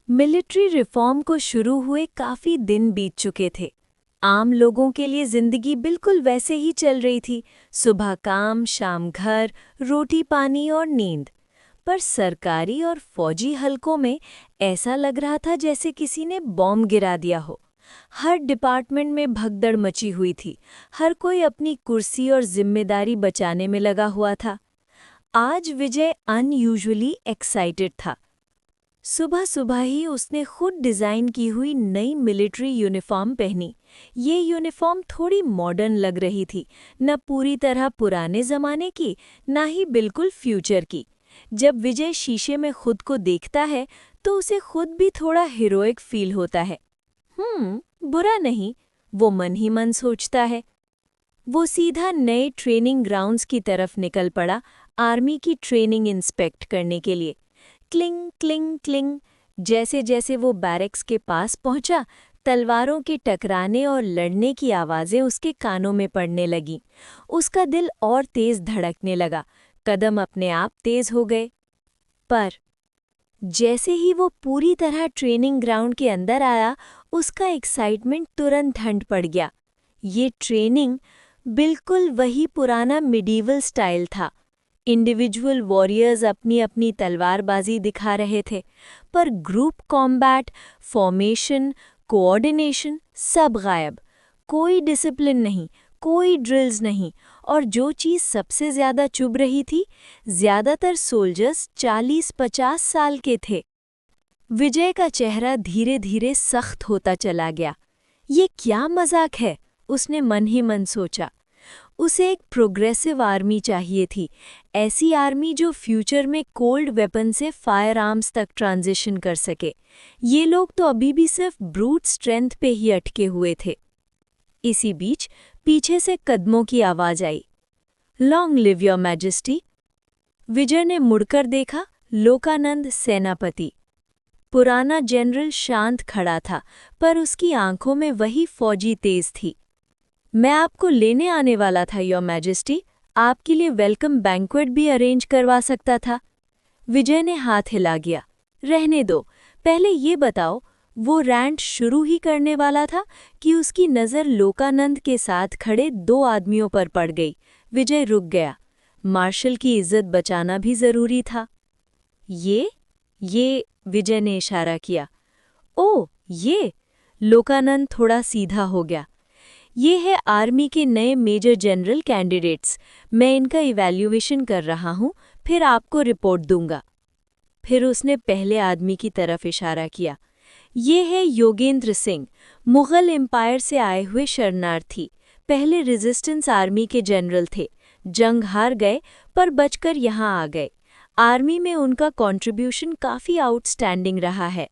मिलिट्री रिफॉर्म को शुरू हुए काफ़ी दिन बीत चुके थे। आम लोगों के लिए ज़िंदगी बिल्कुल वैसे ही चल रही थी, सुबह काम, शाम घर, रोटी पानी और नींद। पर सरकारी और फौजी हलकों में ऐसा लग रहा था जैसे किसी ने बॉम्ब गिरा दिया हो। हर डिपार्टमेंट में भगदड़ मची हुई थी, हर कोई अपनी कुर्सी और जिम्मेदारी बचाने में लगा हुआ था। आज विजय अनयूजुअली एक्साइटेड था। सुबह सुबह ही उसने खुद डिज़ाइन की हुई नई मिलिट्री यूनिफॉर्म पहनी। ये यूनिफॉर्म थोड़ी मॉडर्न लग रही थी, न पूरी तरह पुराने ज़माने की, न ही बिल्कुल फ्यूचर की। जब विजय शीशे में खुद को देखता है तो उसे खुद भी थोड़ा हीरोइक फील होता है। बुरा नहीं, वो मन ही मन सोचता है। वो सीधा नए ट्रेनिंग ग्राउंड्स की तरफ निकल पड़ा, आर्मी की ट्रेनिंग इंस्पेक्ट करने के लिए। क्लिंग क्लिंग क्लिंग, जैसे जैसे वो बैरक्स के पास पहुंचा, तलवारों के टकराने और लड़ने की आवाज़ें उसके कानों में पड़ने लगीं। उसका दिल और तेज़ धड़कने लगा, कदम अपने आप तेज़ हो गए। पर जैसे ही वो पूरी तरह ट्रेनिंग ग्राउंड के अंदर आया, उसका एक्साइटमेंट तुरंत ठंड पड़ गया। ये ट्रेनिंग बिल्कुल वही पुराना मिडीवल स्टाइल था। इंडिविजुअल वॉरियर्स अपनी अपनी तलवारबाजी दिखा रहे थे, पर ग्रुप कॉम्बैट, फॉर्मेशन, कोऑर्डिनेशन सब गायब। कोई डिसिप्लिन नहीं, कोई ड्रिल्स नहीं, और जो चीज़ सबसे ज़्यादा चुभ रही थी, ज़्यादातर सोल्जर्स 40-50 साल के थे। विजय का चेहरा धीरे धीरे सख्त होता चला गया। ये क्या मजाक है, उसने मन ही मन सोचा। उसे एक प्रोग्रेसिव आर्मी चाहिए थी, ऐसी आर्मी जो फ्यूचर में कोल्ड वेपन से फायर आर्म्स तक ट्रांजिशन कर सके। ये लोग तो अभी भी सिर्फ ब्रूट स्ट्रेंथ पे ही अटके हुए थे। इसी बीच पीछे से कदमों की आवाज आई। Long live your majesty. Vijay ने मुड़कर देखा। लोकानंद सेनापति, पुराना जनरल, शांत खड़ा था, पर उसकी आंखों में वही फौजी तेज थी। मैं आपको लेने आने वाला था योर मैजेस्टी, आपके लिए वेलकम बैंक्वेट भी अरेंज करवा सकता था। विजय ने हाथ हिला गया। रहने दो, पहले ये बताओ, वो रैंट शुरू ही करने वाला था कि उसकी नज़र लोकानंद के साथ खड़े 2 आदमियों पर पड़ गई। विजय रुक गया। मार्शल की इज्जत बचाना भी जरूरी था। ये विजय ने इशारा किया। ओह ये, लोकानंद थोड़ा सीधा हो गया। ये है आर्मी के नए मेजर जनरल कैंडिडेट्स। मैं इनका इवैल्यूएशन कर रहा हूँ, फिर आपको रिपोर्ट दूंगा। फिर उसने पहले आदमी की तरफ इशारा किया। ये है योगेंद्र सिंह, मुगल एम्पायर से आए हुए शरणार्थी। पहले रेजिस्टेंस आर्मी के जनरल थे, जंग हार गए पर बचकर यहाँ आ गए। आर्मी में उनका कंट्रीब्यूशन काफ़ी आउटस्टैंडिंग रहा है।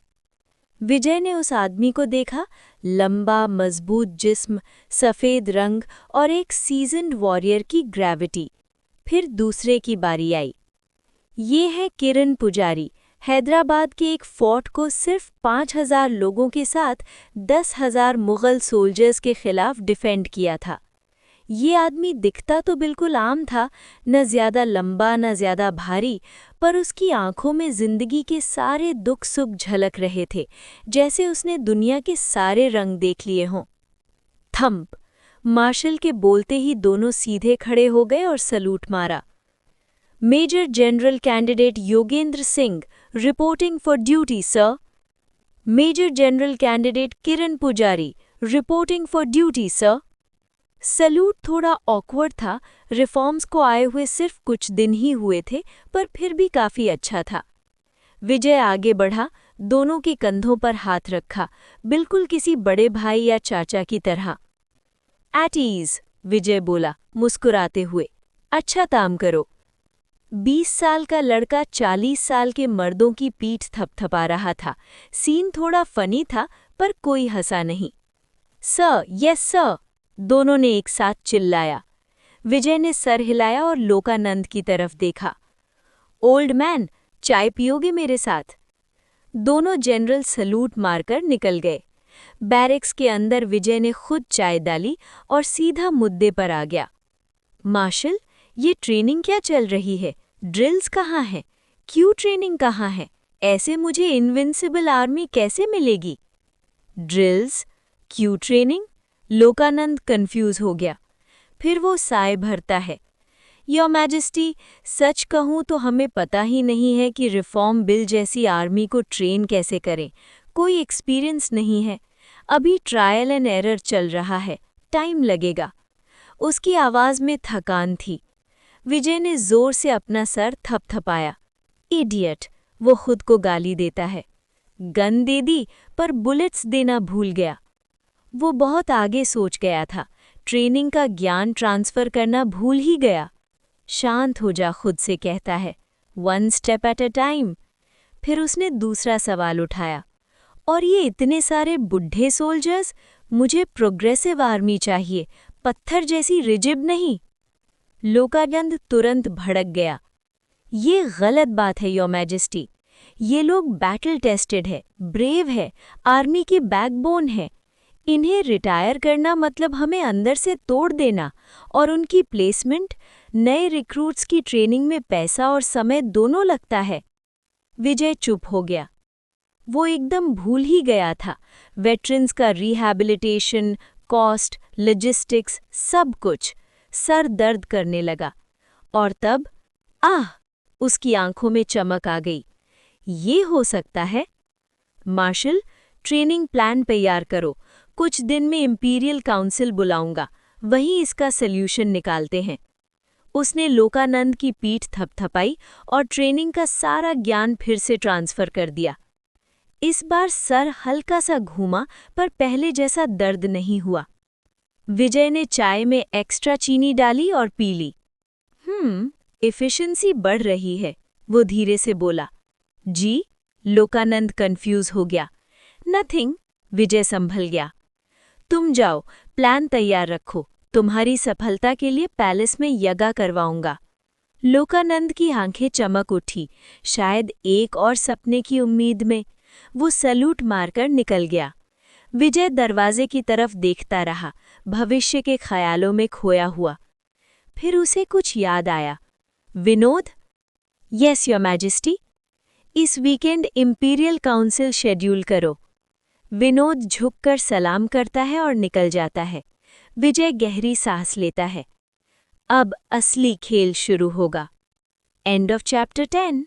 विजय ने उस आदमी को देखा। लंबा, मजबूत जिस्म, सफ़ेद रंग और एक सीजन्ड वॉरियर की ग्रेविटी। फिर दूसरे की बारी आई। ये है किरण पुजारी, हैदराबाद के एक फोर्ट को सिर्फ 5,000 लोगों के साथ 10,000 मुग़ल सोल्जर्स के खिलाफ डिफेंड किया था। ये आदमी दिखता तो बिल्कुल आम था, न ज़्यादा लंबा न ज़्यादा भारी, पर उसकी आंखों में जिंदगी के सारे दुख सुख झलक रहे थे, जैसे उसने दुनिया के सारे रंग देख लिए हों। थंप! मार्शल के बोलते ही दोनों सीधे खड़े हो गए और सलूट मारा। Major general candidate Yogendra Singh, reporting for duty sir. Major general candidate Kiran Pujari, reporting for duty sir. Salute थोड़ा ऑकवर्ड था, रिफॉर्म्स को आए हुए सिर्फ कुछ दिन ही हुए थे, पर फिर भी काफ़ी अच्छा था। विजय आगे बढ़ा, दोनों के कंधों पर हाथ रखा, बिल्कुल किसी बड़े भाई या चाचा की तरह। एट ईज, विजय बोला मुस्कुराते हुए। अच्छा काम करो। 20 साल का लड़का 40 साल के मर्दों की पीठ थपथपा रहा था। सीन थोड़ा फनी था, पर कोई हंसा नहीं। सर, यस सर, दोनों ने एक साथ चिल्लाया। विजय ने सर हिलाया और लोकानंद की तरफ देखा। ओल्ड मैन, चाय पियोगे मेरे साथ? दोनों जनरल सलूट मारकर निकल गए। बैरक्स के अंदर विजय ने खुद चाय डाली और सीधा मुद्दे पर आ गया। मार्शल, ये ट्रेनिंग क्या चल रही है? ड्रिल्स कहाँ हैं? क्यू ट्रेनिंग कहाँ है? ऐसे मुझे इनविंसिबल आर्मी कैसे मिलेगी? ड्रिल्स, क्यू ट्रेनिंग? लोकानंद कंफ्यूज हो गया। फिर वो साय भरता है। योर मैजेस्टी, सच कहूँ तो हमें पता ही नहीं है कि रिफॉर्म बिल जैसी आर्मी को ट्रेन कैसे करें। कोई एक्सपीरियंस नहीं है। अभी ट्रायल एंड एरर चल रहा है, टाइम लगेगा। उसकी आवाज़ में थकान थी। विजय ने जोर से अपना सर थपथपाया। इडियट, वो खुद को गाली देता है। गन दे दी, पर बुलेट्स देना भूल गया। वो बहुत आगे सोच गया था, ट्रेनिंग का ज्ञान ट्रांसफ़र करना भूल ही गया। शांत हो जा, खुद से कहता है, 1 स्टेप एट अ टाइम। फिर उसने दूसरा सवाल उठाया, और ये इतने सारे बुढ़े सोल्जर्स? मुझे प्रोग्रेसिव आर्मी चाहिए, पत्थर जैसी रिजिड नहीं। लोकानंद तुरंत भड़क गया। ये गलत बात है योर मैजेस्टी। ये लोग बैटल टेस्टेड है, ब्रेव है, आर्मी की बैकबोन है। इन्हें रिटायर करना मतलब हमें अंदर से तोड़ देना, और उनकी प्लेसमेंट, नए रिक्रूट्स की ट्रेनिंग में पैसा और समय दोनों लगता है। विजय चुप हो गया। वो एकदम भूल ही गया था, वेटरन्स का रिहैबिलिटेशन, कॉस्ट, लॉजिस्टिक्स, सब कुछ। सर दर्द करने लगा। और तब उसकी आंखों में चमक आ गई। ये हो सकता है। मार्शल, ट्रेनिंग प्लान तैयार करो। कुछ दिन में इंपीरियल काउंसिल बुलाऊंगा, वहीं इसका सल्यूशन निकालते हैं। उसने लोकानंद की पीठ थपथपाई और ट्रेनिंग का सारा ज्ञान फिर से ट्रांसफ़र कर दिया। इस बार सर हल्का सा घूमा, पर पहले जैसा दर्द नहीं हुआ। विजय ने चाय में एक्स्ट्रा चीनी डाली और पी ली। एफिशिएंसी बढ़ रही है, वो धीरे से बोला। जी? लोकानंद कंफ्यूज हो गया। नथिंग, विजय संभल गया। तुम जाओ, प्लान तैयार रखो, तुम्हारी सफलता के लिए पैलेस में यज्ञ करवाऊंगा। लोकानंद की आंखें चमक उठी, शायद एक और सपने की उम्मीद में। वो सैल्यूट मारकर निकल गया। विजय दरवाजे की तरफ देखता रहा, भविष्य के ख्यालों में खोया हुआ। फिर उसे कुछ याद आया। विनोद? Yes your majesty. इस वीकेंड इंपीरियल काउंसिल शेड्यूल करो। विनोद झुककर सलाम करता है और निकल जाता है। विजय गहरी सांस लेता है। अब असली खेल शुरू होगा। And of chapter 10।